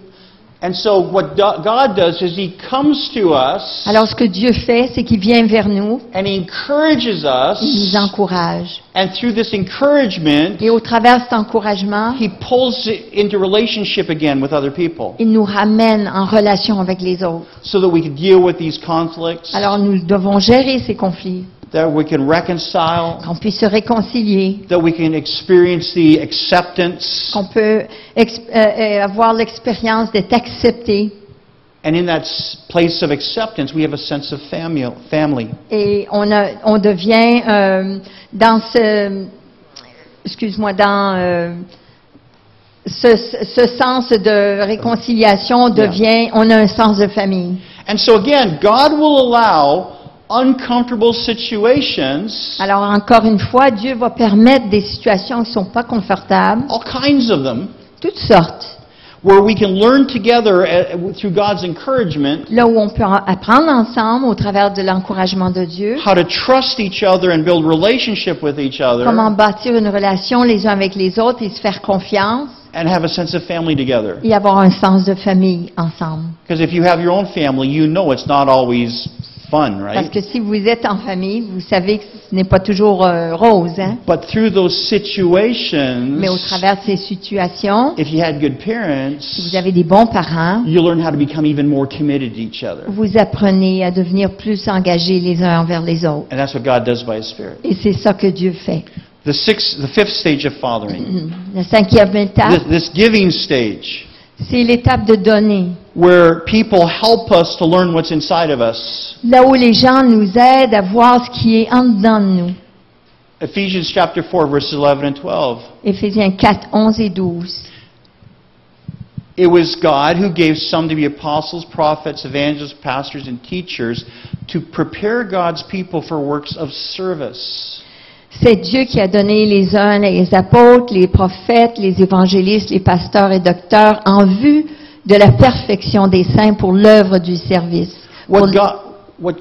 And so what God does is He comes to us Alors ce que Dieu fait, c'est qu'il vient vers nous, and He encourages il nous us, encourage. and through this encouragement, Et au travers de cet encouragement, He pulls it into relationship again with other people il nous ramène en relation avec les autres. so that we can deal with these conflicts, Alors nous devons gérer ces conflits, that we can reconcile, qu'on puisse se réconcilier, that we can experience the acceptance, qu'on peut avoir l'expérience d'être accepté. and in that place of acceptance, we have a sense of family. Et on devient dans ce sens de réconciliation on a un sens de famille. And so again, God will allow uncomfortable situations, Alors encore une fois, Dieu va permettre des situations qui ne sont pas confortables, all kinds of them, toutes sortes, where we can learn together through God's encouragement là où on peut apprendre ensemble au travers de l'encouragement de Dieu, how to trust each other and build relationship with each other comment bâtir une relation les uns avec les autres et se faire confiance and have a sense of family together. et avoir un sens de famille ensemble. Because if you have your own family, you know it's not always fun, Parce right? que si vous êtes en famille, vous savez que ce n'est pas toujours rose, hein? But through those situations, Mais au travers de ces situations, if you had good si parents, vous avez des bons parents, you learn how to become even more committed to each other. vous apprenez à devenir plus engagés les uns envers les autres. And that's what God does by His Spirit. Et c'est ça que Dieu fait. The fifth stage of fathering, La cinquième étape, this giving stage, c'est l'étape de donner. where people help us to learn what's inside of us. Là où les gens nous aident à voir ce qui est en dedans de nous. Ephesians chapter 4, verses 11 and 12. Éphésiens 4, 11 et 12. It was God who gave some to be apostles, prophets, evangelists, pastors, and teachers to prepare God's people for works of service. C'est Dieu qui a donné les uns les apôtres, les prophètes, les évangélistes, les pasteurs et docteurs en vue de la perfection des saints pour l'œuvre du service. What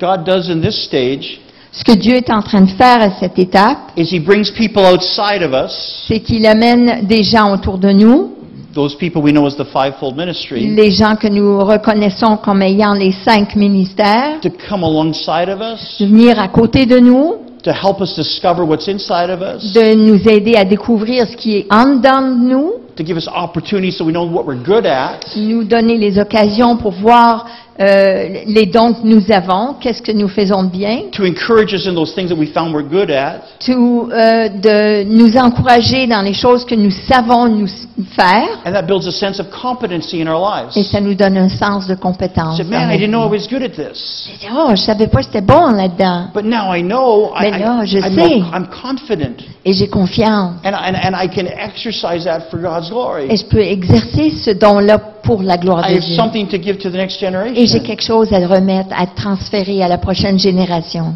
God does in this stage Ce que Dieu est en train de faire à cette étape, is He brings people outside of us, c'est qu'il amène des gens autour de nous, those people we know as the fivefold ministry, les gens que nous reconnaissons comme ayant les 5 ministères, to come alongside of us de venir à côté de nous to help us discover what's inside of us, de nous aider à découvrir ce qui est en dedans de nous, to give us opportunities so we know what we're good at, nous donner les occasions pour voir les dons que nous avons, qu'est-ce que nous faisons de bien, to encourage us in those things that we found we're good at, de nous encourager dans les choses que nous savons nous faire, and that builds a sense of competency in our lives. et ça nous donne un sens de I compétence. said, dans man, notre I didn't know I vie. was good at this. J'ai dit, oh, je savais pas que j'étais bon là-dedans, But now I know Mais là, je sais. I'm confident. et j'ai confiance. And I can exercise that for God's Et glory. je peux exercer ce don-là pour la gloire I de have Dieu. something to give to the next Et j'ai generation. quelque chose à remettre, à transférer à la prochaine génération.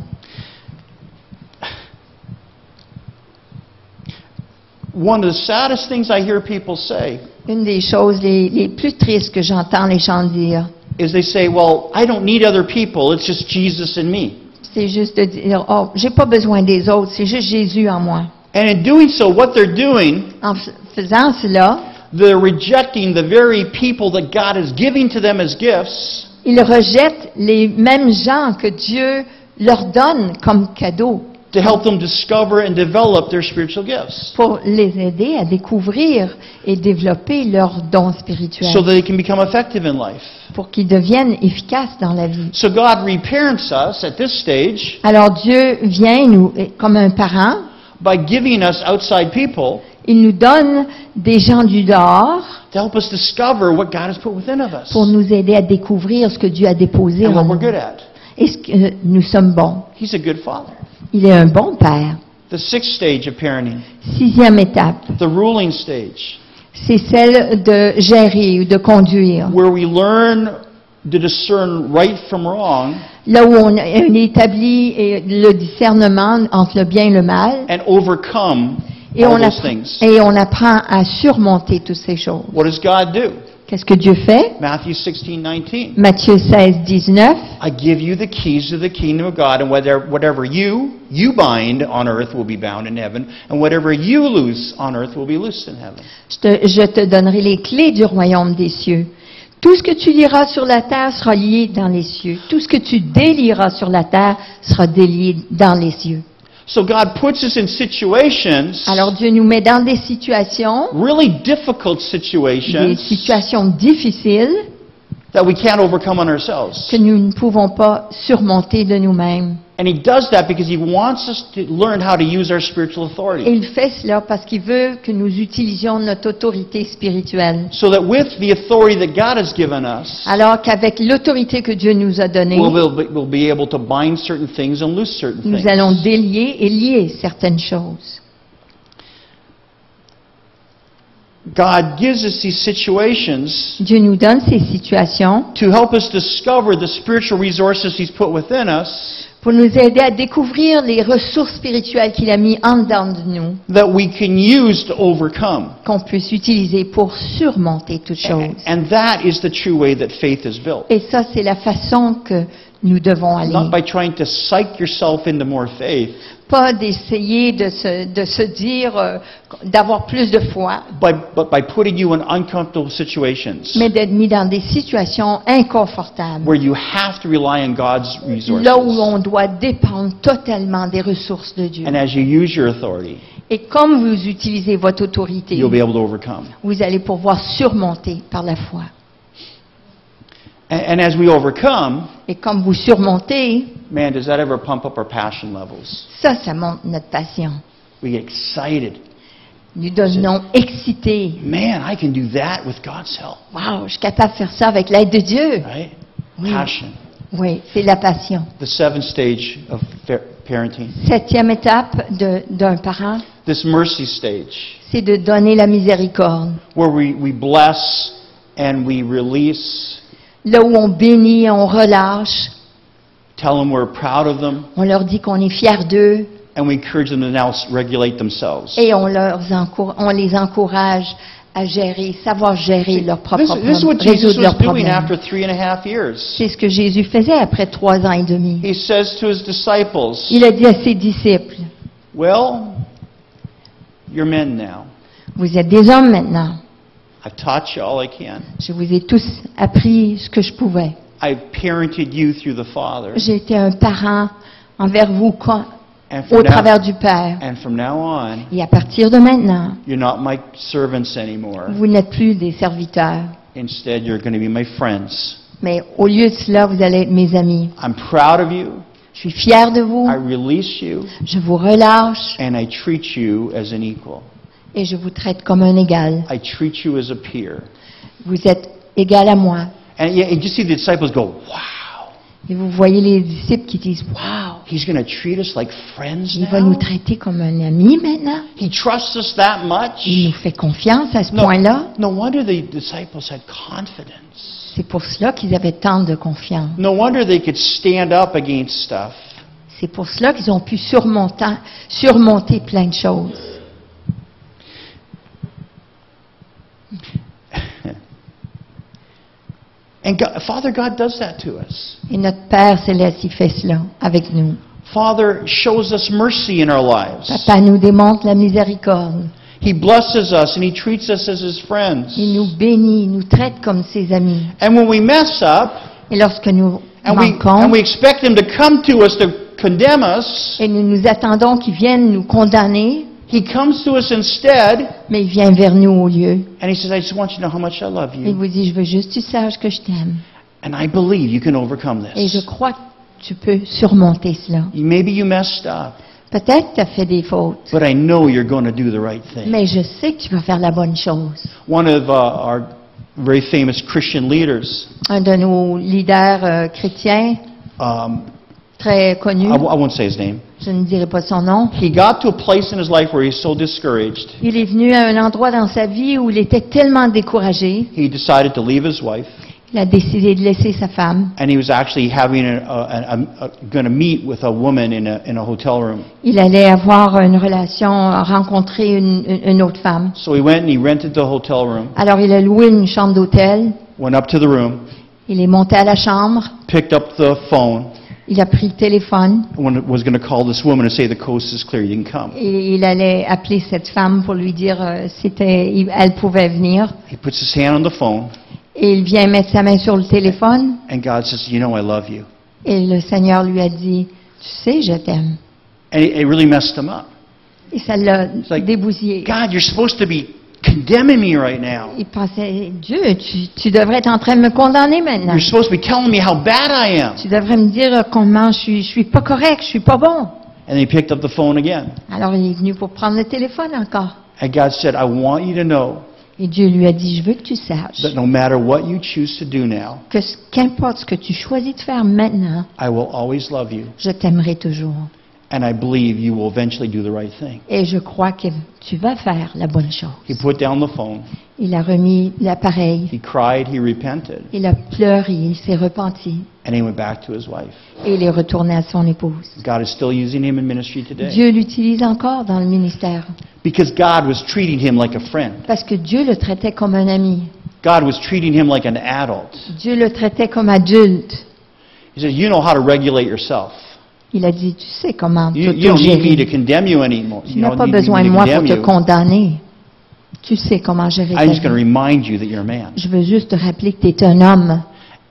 One of the saddest things I hear people say Une des choses les plus tristes que j'entends les gens dire, is they say, well, I don't need other people, it's just Jesus and me. c'est juste de dire, oh, j'ai pas besoin des autres, c'est juste Jésus en moi. And in doing so, what they're doing, En faisant cela, they're rejecting the very people that God is giving to them as gifts ils rejettent les mêmes gens que Dieu leur donne comme cadeau to help them discover and develop their spiritual gifts pour les aider à découvrir et développer leurs dons spirituels, so that they can become effective in life. pour qu'ils deviennent efficaces dans la vie. So God reparents us at this stage Alors Dieu vient nous, comme un parent, by giving us outside people il nous donne des gens du dehors to help us discover what God has put within of us pour nous aider à découvrir ce que Dieu a déposé and en what nous we're good at. et ce que nous sommes bons. He's a good father. Il est un bon père. The sixth stage of parenting, 6e étape, the ruling stage, c'est celle de gérer ou de conduire. where we learn to discern right from wrong Là où on établit le discernement entre le bien et le mal, and overcome et all those things. on apprend à surmonter toutes ces choses. What does God do? Qu'est-ce que Dieu fait? Matthew 16:19. Matthieu 16, 19. I give you the keys to the kingdom of God, and whatever you bind on earth will be bound in heaven, and whatever you loose on earth will be loosed in heaven. Je te donnerai les clés du royaume des cieux. Tout ce que tu lieras sur la terre sera lié dans les cieux. Tout ce que tu délieras sur la terre sera délié dans les cieux. So God puts us in situations, Alors Dieu nous met dans des situations really difficult situations, difficiles that we can't overcome on ourselves. que nous ne pouvons pas surmonter de nous-mêmes. And He does that because He wants us to learn how to use our spiritual Et authority. il fait cela parce qu'il veut que nous utilisions notre autorité spirituelle. So that with the authority that God has given us, Alors qu'avec l'autorité que Dieu nous a donnée, we'll be able to bind certain things and loose certain nous things. allons délier et lier certaines choses. God gives us these situations Dieu nous donne ces situations to help us discover the spiritual resources He's put within us pour nous aider à découvrir les ressources spirituelles qu'il a mis en dedans de nous, that we can use to overcome. qu'on puisse utiliser pour surmonter toutes choses. And that is the true way that faith is built. Et ça, c'est la façon que nous devons aller. Not by trying to psych yourself into more faith, Pas d'essayer de se dire, d'avoir plus de foi, but by putting you in uncomfortable situations mais d'être mis dans des situations inconfortables, where you have to rely on God's resources. là où on doit dépendre totalement des ressources de Dieu. And as you use your authority, Et comme vous utilisez votre autorité, you'll be able to overcome. vous allez pouvoir surmonter par la foi. And as we overcome, Et comme vous surmontez, man, does that ever pump up our passion levels? ça monte notre passion. We get excited. Nous devenons excités. Man, I can do that with God's help, Wow, je suis capable de faire ça avec l'aide de Dieu. right? Oui. Passion. Oui, c'est la passion. The seventh stage of parenting. 7e étape d'un parent, This mercy stage, c'est de donner la miséricorde. where we bless and we release, Là où on bénit, on relâche, tell them we're proud of them, on leur dit qu'on est fiers d'eux and we encourage them to now regulate themselves. et on les encourage à savoir gérer leurs propres This is what problèmes, Jesus résoudre was leurs doing problèmes. after 3.5 years. C'est ce que Jésus faisait après 3 ans et demi. He says to his disciples, Il a dit à ses disciples, well, you're men now. vous êtes des hommes maintenant. I've taught you all I can. Je vous ai tous appris ce que je pouvais. I've parented you through the Father. J'ai été un parent envers vous And from au now- travers du Père. And from now on, Et à partir de maintenant, you're not my servants anymore. vous n'êtes plus des serviteurs. Instead, you're going to be my friends. Mais au lieu de cela, vous allez être mes amis. I'm proud of you. Je suis fier de vous. I release you. Je vous relâche And I treat you as an equal. et je vous traite comme un égal. I treat you as a peer. Vous êtes égal à moi. And you just see the disciples go, wow. Et vous voyez les disciples qui disent, wow, He's going to treat us like friends il va nous now? traiter comme un ami maintenant. He trusts us that much? Il nous fait confiance à ce point-là. No wonder the disciples had confidence. C'est pour cela qu'ils avaient tant de confiance. No wonder they could stand up against stuff. C'est pour cela qu'ils ont pu surmonter plein de choses. And Father God does that to us. Et notre Père Céleste, il fait cela avec nous. Father shows us mercy in our lives. Papa nous démontre la miséricorde. He blesses us and He treats us as His friends. Il nous bénit, il nous traite comme ses amis. And when we mess up, Et lorsque nous and manquons, we expect Him to come to us to condemn us, et nous attendons qu'il vienne nous condamner, He comes to us instead, mais il vient vers nous au lieu. and He says, I just want you to know how much I love Il you. vous dit, je veux juste que tu saches que je t'aime. And I believe you can overcome Et je this. crois que tu peux surmonter cela. Maybe you messed up, Peut-être que tu as fait des fautes, but I know you're going to do the right thing. mais je sais que tu vas faire la bonne chose. One of our very famous Christian leaders, Un de nos leaders chrétiens, um, très connu, I won't say his name, je ne dirai pas son nom, he got to a place in his life where he's so discouraged, il est venu à un endroit dans sa vie où il était tellement découragé, he decided to leave his wife, il a décidé de laisser sa femme. and he was actually having going to meet with a woman in a hotel room. Il allait avoir une relation, rencontrer une autre femme. So he went and he rented the hotel room, Alors il a loué une chambre d'hôtel, went up to the room, il est monté à la chambre, picked up the phone, il a pris le téléphone was going to call this woman and say the coast is clear, you can come. et il allait appeler cette femme pour lui dire elle pouvait venir. He puts his hand on the phone, Et il vient mettre sa main sur le téléphone and God says, you know I love you. et le Seigneur lui a dit, tu sais, je t'aime. And it really messed him up. Et ça l'a like, débousillé. God, you're supposed to be condemning me right now. Il pensait, Dieu, tu devrais être en train de me condamner maintenant. You're supposed to be telling me how bad I am. Tu devrais me dire comment je suis pas correct, je suis pas bon. And he picked up the phone again. Alors il est venu pour prendre le téléphone encore. And God said, I want you to know Et Dieu lui a dit, je veux que tu saches that no matter what you choose to do now, que qu'importe ce que tu choisis de faire maintenant, I will always love you. je t'aimerai toujours. And I believe you will eventually do the right thing. Et je crois que tu vas faire la bonne chose. He put down the phone. Il a remis l'appareil, He cried. He repented. il a pleuré, il s'est repenti And he went back to his wife. et il est retourné à son épouse. God is still using him in ministry today. Dieu l'utilise encore dans le ministère Because God was treating him like a friend. parce que Dieu le traitait comme un ami. God was treating him like an adult. Dieu le traitait comme adulte. He said, you know how to regulate yourself. Il a dit, tu sais comment You don't need me to t'autogérer. condemn you anymore. Tu You n'as don't pas need me besoin de to moi pour condemn te you. condamner. Tu sais comment gérer ta I'm just going to vie. remind you that you're a man. Je veux juste te rappeler que tu es un homme.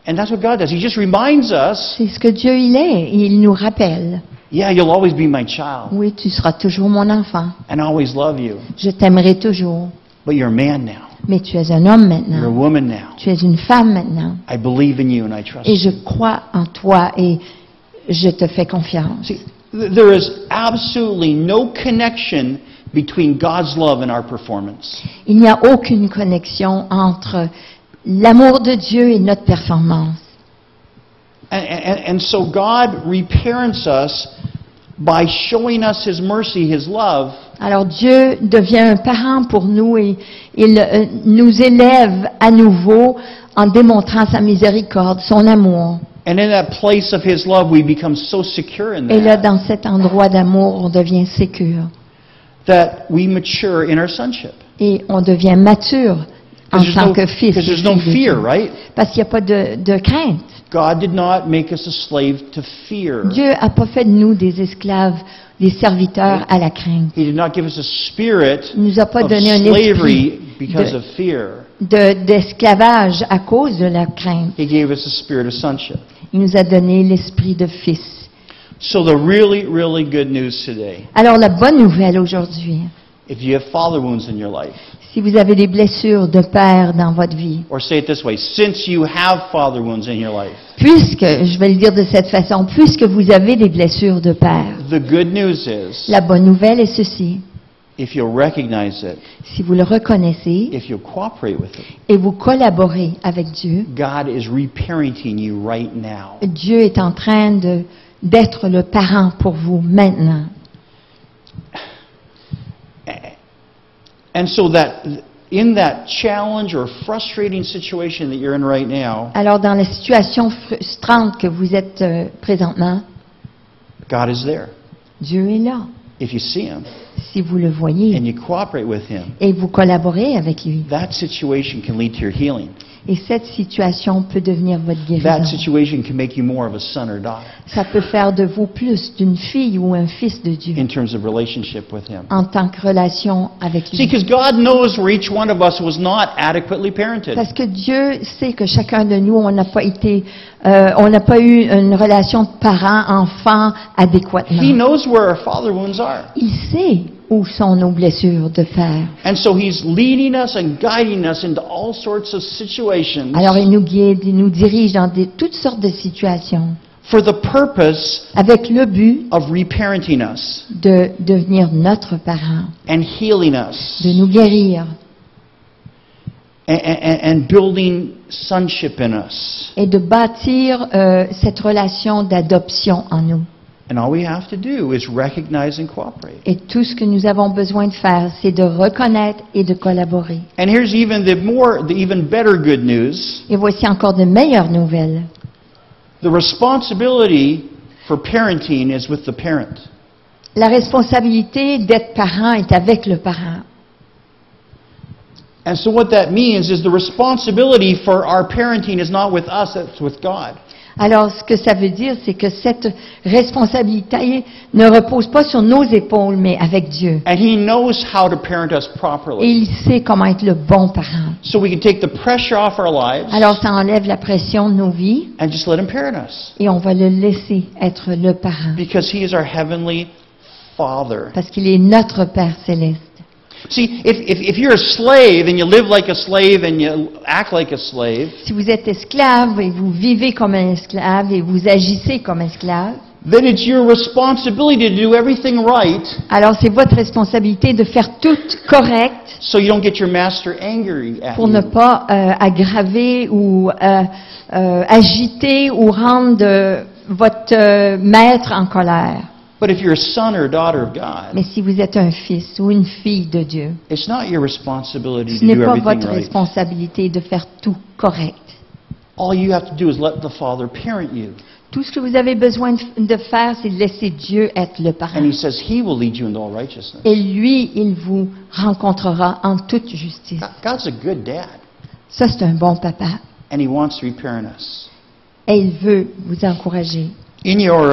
And that's what God does. He just reminds us, C'est ce que Dieu il est. Il nous rappelle. yeah, you'll always be my child. Oui, tu seras toujours mon enfant. And I always love you. Je t'aimerai toujours. But you're a man now. Mais tu es un homme You're a maintenant. woman now. Tu es une femme maintenant. I believe in you and I trust Et je you. crois en toi et je te fais confiance. See, there is absolutely no connection between God's love and our performance. Il n'y a aucune connexion entre l'amour de Dieu et notre performance. And so God reparents us by showing us His mercy, His love, Alors Dieu devient un parent pour nous et il nous élève à nouveau en démontrant sa miséricorde, son amour. and in that place of His love we become so secure in Et là, that dans cet endroit d'amour, on devient sécure that we mature in our sonship. et on devient mature en tant que fils. Because et there's no fille de fear, Dieu. right? Parce qu'il n'y a pas de crainte. God did not make us a slave to fear. Dieu n'a pas fait de nous des esclaves, des serviteurs à la crainte. He did not give us a spirit Il nous a pas of donné un slavery esprit because de- of fear. d'esclavage à cause de la crainte. He gave us a spirit of sonship. Il nous a donné l'esprit de fils. So the really, really good news today, Alors la bonne nouvelle aujourd'hui, if you have father wounds in your life, si vous avez des blessures de père dans votre vie, or say it this way, since you have father wounds in your life, puisque, je vais le dire de cette façon, puisque vous avez des blessures de père, the good news is, la bonne nouvelle est ceci. if you'll recognize it, Si vous le reconnaissez if you'll cooperate with it, et vous collaborez avec Dieu, God is reparenting you right now. Dieu est en train d'être le parent pour vous maintenant. And so that in that challenge or frustrating situation that you're in right now, Alors dans la situation frustrante que vous êtes présentement, God is there. Dieu est là. If you see Him Si vous le voyez and you cooperate with Him, et vous collaborez avec lui. that situation can lead to your healing. Et cette situation peut devenir votre That guérison. situation can make you more of a son or daughter Ça peut faire de vous plus d'une fille ou un fils de Dieu in terms of relationship with Him. en tant que relation avec See, lui. because God knows where each one of us was not adequately parented. Parce que Dieu sait que chacun de nous, on n'a pas eu une relation de parent-enfant He adéquatement. knows where our father wounds are. Il sait où sont nos blessures de père. And so He's leading us and guiding us into all sorts of situations Alors il nous guide, il nous dirige dans toutes sortes de situations for the purpose avec le but of reparenting us de devenir notre parent, and healing us de nous guérir and building sonship in us. et de bâtir cette relation d'adoption en nous. And all we have to do is recognize and cooperate. Et tout ce que nous avons besoin de faire, c'est de reconnaître et de collaborer. And here's the even better good news. Et voici encore de meilleures nouvelles. The responsibility for parenting is with the parent. La responsabilité d'être parent est avec le parent. And so what that means is the responsibility for our parenting is not with us, it's with God. Alors, ce que ça veut dire, c'est que cette responsabilité ne repose pas sur nos épaules, mais avec Dieu. And He knows how to parent us Et properly. il sait comment être le bon parent. So we can take the pressure off our lives Alors, ça enlève la pression de nos vies and just let Him parent us. et on va le laisser être le parent. Because He is our heavenly Father. Parce qu'il est notre Père céleste. See, if you're a slave and you live like a slave and you act like a slave, Si vous êtes esclave et vous vivez comme un esclave et vous agissez comme esclave, then it's your responsibility to do everything right alors c'est votre responsabilité de faire tout correct so you don't get your master angry at pour ne you. pas aggraver ou agiter ou rendre votre maître en colère. But if you're a son or a daughter of God, Mais si vous êtes un fils ou une fille de Dieu, it's not your responsibility ce to n'est do pas everything votre right. responsabilité de faire tout correct. All you have to do is let the Father parent you. Tout ce que vous avez besoin de faire, c'est de laisser Dieu être le parent. And He says He will lead you into all righteousness. Et lui, il vous rencontrera en toute justice. God's a good dad, Ça, c'est un bon papa. and He wants to reparent us. Et il veut vous encourager. In your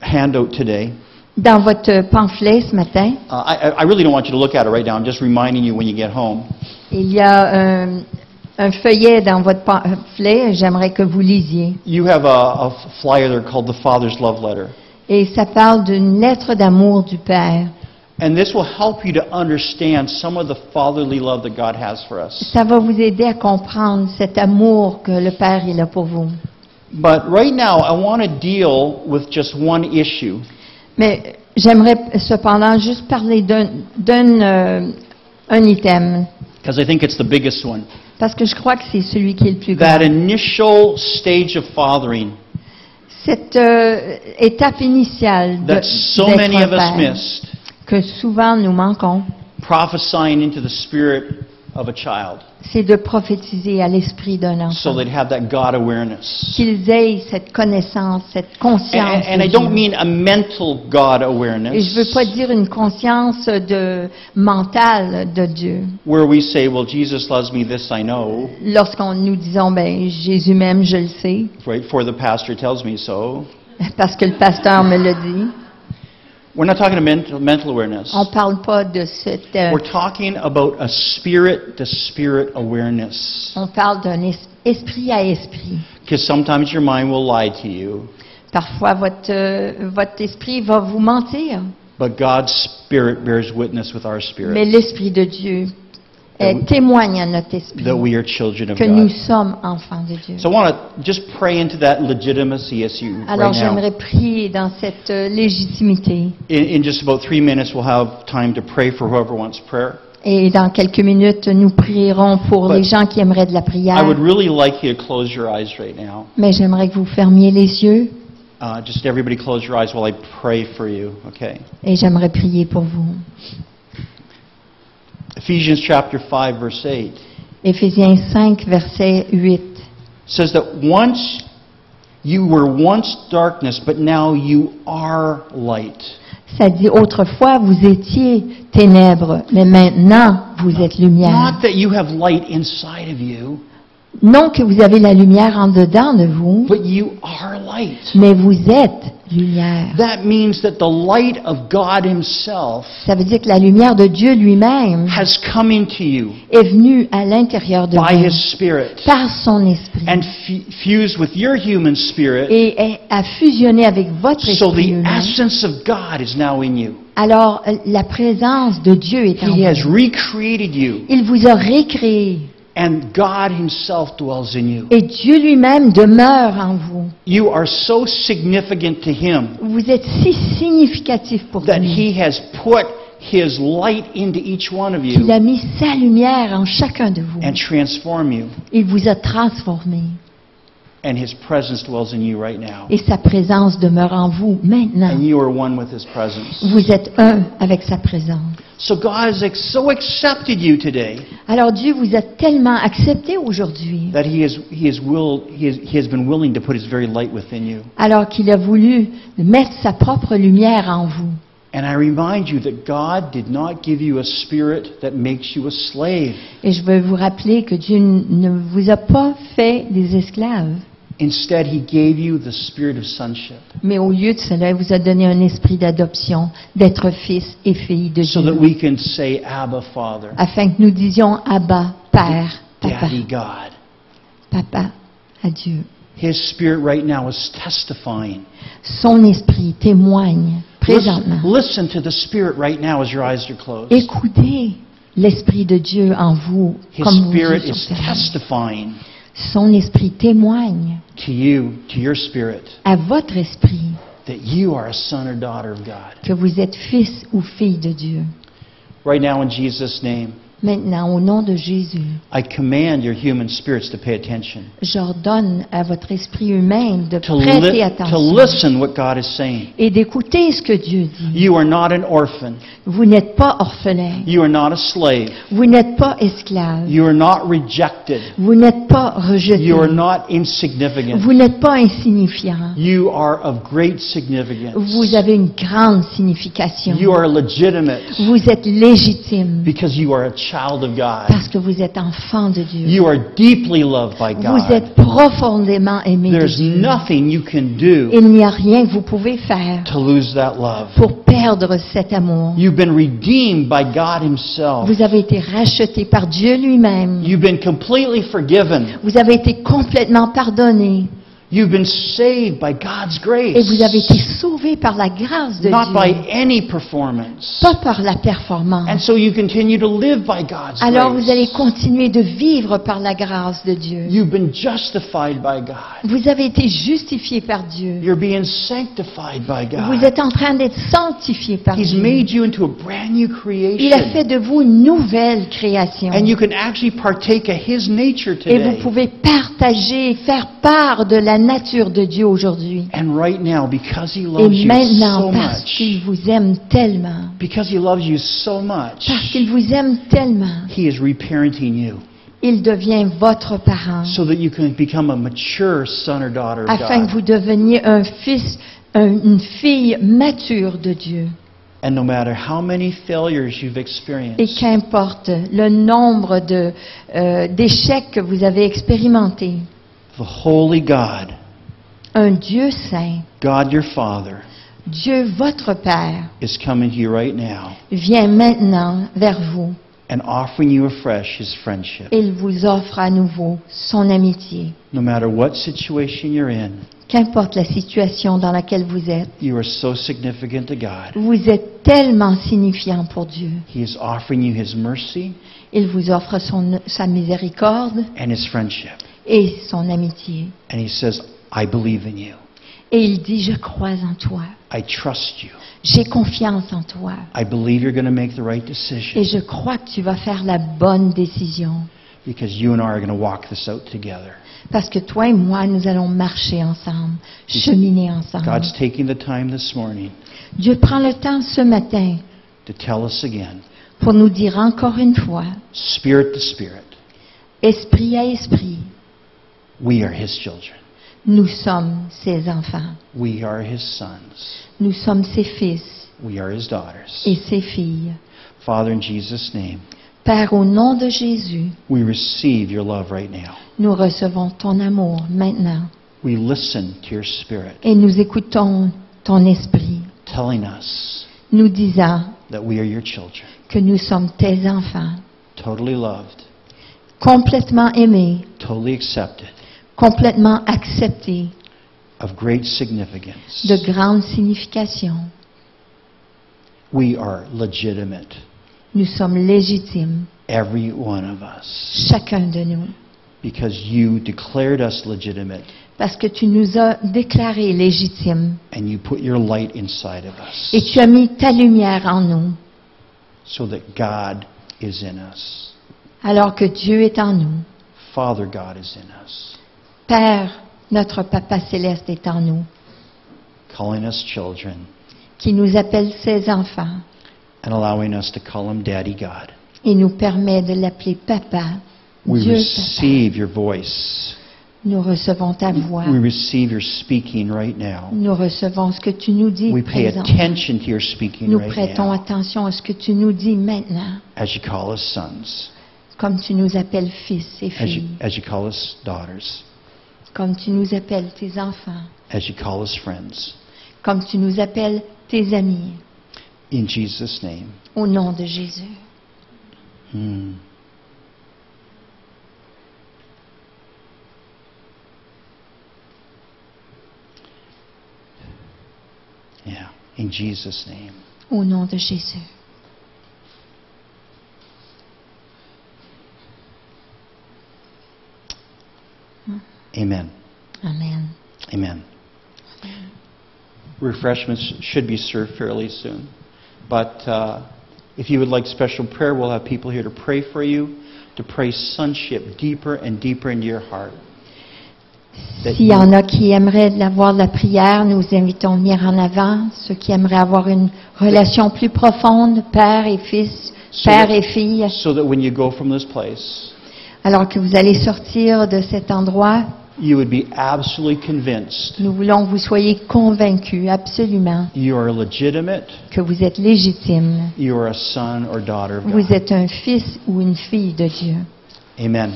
handout today, Dans votre pamphlet ce matin, I really don't want you to look at it right now. I'm just reminding you when you get home. il y a un feuillet dans votre pamphlet. J'aimerais que vous lisiez. You have a flyer there called the Father's Love Letter. Et ça parle d'une lettre d'amour du Père. And this will help you to understand some of the fatherly love that God has for us. Ça va vous aider à comprendre cet amour que le Père il a pour vous. But right now, I want to deal with just one issue. Mais j'aimerais cependant juste parler d'un item, Because I think it's the biggest one. parce que je crois que c'est celui qui est le plus That grand. initial stage of fathering Cette étape initiale that so d'être many un of us père, missed, que souvent nous manquons, prophesying into the spirit of a child c'est de prophétiser à l'esprit d'un so enfant. they'd have that God awareness. Qu'ils aient cette connaissance, cette conscience. And de I don't Dieu. mean a mental God Et awareness je veux pas dire une conscience mentale de Dieu. where we say, well, Jesus loves me, this I know, Lorsqu'on nous disons, ben Jésus m'aime, je le sais, right? For the pastor tells me so. parce que le pasteur me l'a dit. We're not talking about mental awareness. On parle pas de cette. We're talking about a spirit-to-spirit awareness. On parle d'un esprit à esprit. Because sometimes your mind will lie to you. Parfois, votre esprit va vous mentir, But God's Spirit bears witness with our mais spirit l'Esprit de Dieu témoigne à notre esprit that we are children of que nous God. sommes enfants de Dieu. So I want to just pray into that legitimacy as you Alors, right now. j'aimerais prier dans cette légitimité. In just about 3 minutes, we'll have time to pray for whoever wants prayer. Et dans quelques minutes, nous prierons pour But les gens qui aimeraient de la I prière. would really like you to close your eyes right now. Mais j'aimerais que vous fermiez les yeux Just everybody close your eyes while I pray for you, okay? et j'aimerais prier pour vous. Ephesians chapter 5, verse 8 Éphésiens 5, verset 8. says that once you were once darkness, but now you are light. Ça dit autrefois, vous étiez ténèbres, mais maintenant, vous êtes lumière. Not that you have light inside of you, Non que vous avez la lumière en dedans de vous, but you are light. mais vous êtes lumière. That means that the light of God Himself Ça veut dire que la lumière de Dieu lui-même has come into you est venue à l'intérieur de by vous His Spirit par son esprit and fused with your human spirit, et a fusionné avec votre so esprit the humain. essence of God is now in you. Alors, la présence de Dieu est en He has vous. recreated you, Il vous a récréé and God Himself dwells in you. et Dieu lui-même demeure en vous. You are so significant to Him Vous êtes si significatif pour that lui He has put His light into each one of qu'il you a mis sa lumière en chacun de vous. and transformed you, Il vous a transformé and His presence dwells in you right now. et sa présence demeure en vous maintenant. And you are one with His presence. Vous êtes un avec sa présence. So God has so accepted you today Alors Dieu vous a tellement accepté aujourd'hui, that He has been willing to put His very light within you. alors qu'il a voulu mettre sa propre lumière en vous. And I remind you that God did not give you a spirit that makes you a slave. Et je veux vous rappeler que Dieu ne vous a pas fait des esclaves, Instead, He gave you the spirit of sonship mais au lieu de cela, il vous a donné un esprit d'adoption, d'être fils et fille de so that Dieu, we can say, Abba, Father, afin que nous disions Abba, Père, Papa, Daddy God. Papa, à Dieu. His spirit right now is testifying. Son esprit témoigne présentement. Listen to the spirit right now as your eyes are closed. Écoutez l'esprit de Dieu en vous, His comme vos spirit yeux is sont fermés. testifying Son esprit témoigne to you, to your spirit, à votre esprit that you are a son or daughter of God. que vous êtes fils ou fille de Dieu. Right now, in Jesus' name, Maintenant, au nom de Jésus, I command your human spirits to pay attention, j'ordonne à votre esprit humain de to, prêter to attention listen what God is saying. et d'écouter ce que Dieu dit. You are not an orphan. Vous n'êtes pas orphelin, You are not a slave. vous n'êtes pas esclave, You are not rejected. vous n'êtes pas rejeté, You are not insignificant. vous n'êtes pas insignifiant, You are of great significance. vous avez une grande signification, You are legitimate vous êtes légitime because you are a child of God. parce que vous êtes enfant de Dieu. You are deeply loved by Vous God. êtes profondément aimé de There's Dieu. nothing you can do Il n'y a rien que vous pouvez faire to lose that love. pour perdre cet amour. You've been redeemed by God Himself. Vous avez été racheté par Dieu lui-même. You've been completely forgiven. Vous avez été complètement pardonné. You've been saved by God's grace. Et vous avez été sauvé par la grâce de Not by Dieu. any performance. Pas par la performance. And so you continue to live by God's Alors vous allez grace. continuer de vivre par la grâce de Dieu. You've been justified by God. Vous avez été justifié par Dieu. You're being sanctified by Vous God. êtes en train d'être sanctifié par He's Dieu. made you into a brand new Il a fait creation. de vous une nouvelle création. And you can actually partake of His nature Et vous today. pouvez partager, faire part de la nature de Dieu aujourd'hui. And right now, because He Et loves you maintenant, so parce much, qu'il vous aime tellement, because He loves you so much, parce qu'il vous aime tellement, He is reparenting you il devient votre parent, so that you can become a mature son or daughter of afin que God. vous deveniez un fils, une fille mature de Dieu. And no matter how many failures you've Et experienced, qu'importe le nombre d'échecs que vous avez expérimentés, the holy God, un Dieu saint, God your Father, Dieu votre Père, is coming to you right now vient maintenant vers vous. and offering you afresh His friendship. Il vous offre à nouveau son amitié. No matter what situation you're in, Qu'importe la situation dans laquelle vous êtes, you are so significant to God. vous êtes tellement signifiant pour Dieu. He is offering you His mercy Il vous offre sa miséricorde and His friendship. et son amitié. And He says, I believe in you. Et il dit, je crois en toi. I trust you. J'ai confiance en toi. I believe you're going to make the right Et decision je crois que tu vas faire la bonne décision. because you and I are going to walk this out together. Parce que toi et moi, nous allons marcher ensemble, cheminer ensemble. God's taking the time this morning Dieu prend le temps ce matin to tell us again, pour nous dire encore une fois, spirit to spirit, esprit à esprit, we are His children. nous sommes ses enfants. We are His sons. Nous sommes ses fils We are His daughters. et ses filles. Father, in Jesus' name, Père, au nom de Jésus, we receive your love right now. nous recevons ton amour maintenant We listen to your spirit et nous écoutons ton esprit, telling us nous disant that we are your children, que nous sommes tes enfants, totally loved, complètement aimés, totally accepted, complètement acceptés, of great significance. de grande signification. We are legitimate, Nous sommes légitimes, every one of us, chacun de nous, because you declared us legitimate parce que tu nous as déclarés légitimes and you put your light inside of us et tu as mis ta lumière en nous, so that God is in us. alors que Dieu est en nous. Father God is in us, Père, notre Papa céleste est en nous, calling us children qui nous appelle ses enfants and allowing us to call Him Daddy God. et nous permet de l'appeler Papa, We Dieu Papa. receive your voice. Nous recevons ta voix. We receive your speaking right now. Nous recevons ce que tu nous dis We pay présentement. attention to your speaking Nous right prêtons now attention à ce que tu nous dis maintenant, as you call us sons, comme tu nous appelles fils et filles, as you call us daughters, comme tu nous appelles tes enfants, as you call us friends. comme tu nous appelles tes amis, In Jesus' name. au nom de Jésus. Hmm. Yeah, in Jesus' name. Au nom de Jésus. Amen. Amen. Amen. Refreshments should be served fairly soon. But if you would like special prayer, we'll have people here to pray for you, to pray sonship deeper and deeper into your heart. S'il y en a qui aimeraient avoir de la prière, nous vous invitons à venir en avant. Ceux qui aimeraient avoir une relation plus profonde, père et fils, père et fille, So that when you go from this place, alors que vous allez sortir de cet endroit, you would be absolutely convinced nous voulons que vous soyez convaincus absolument you are legitimate, que vous êtes légitime. you are a son or daughter of Vous God. êtes un fils ou une fille de Dieu. Amen.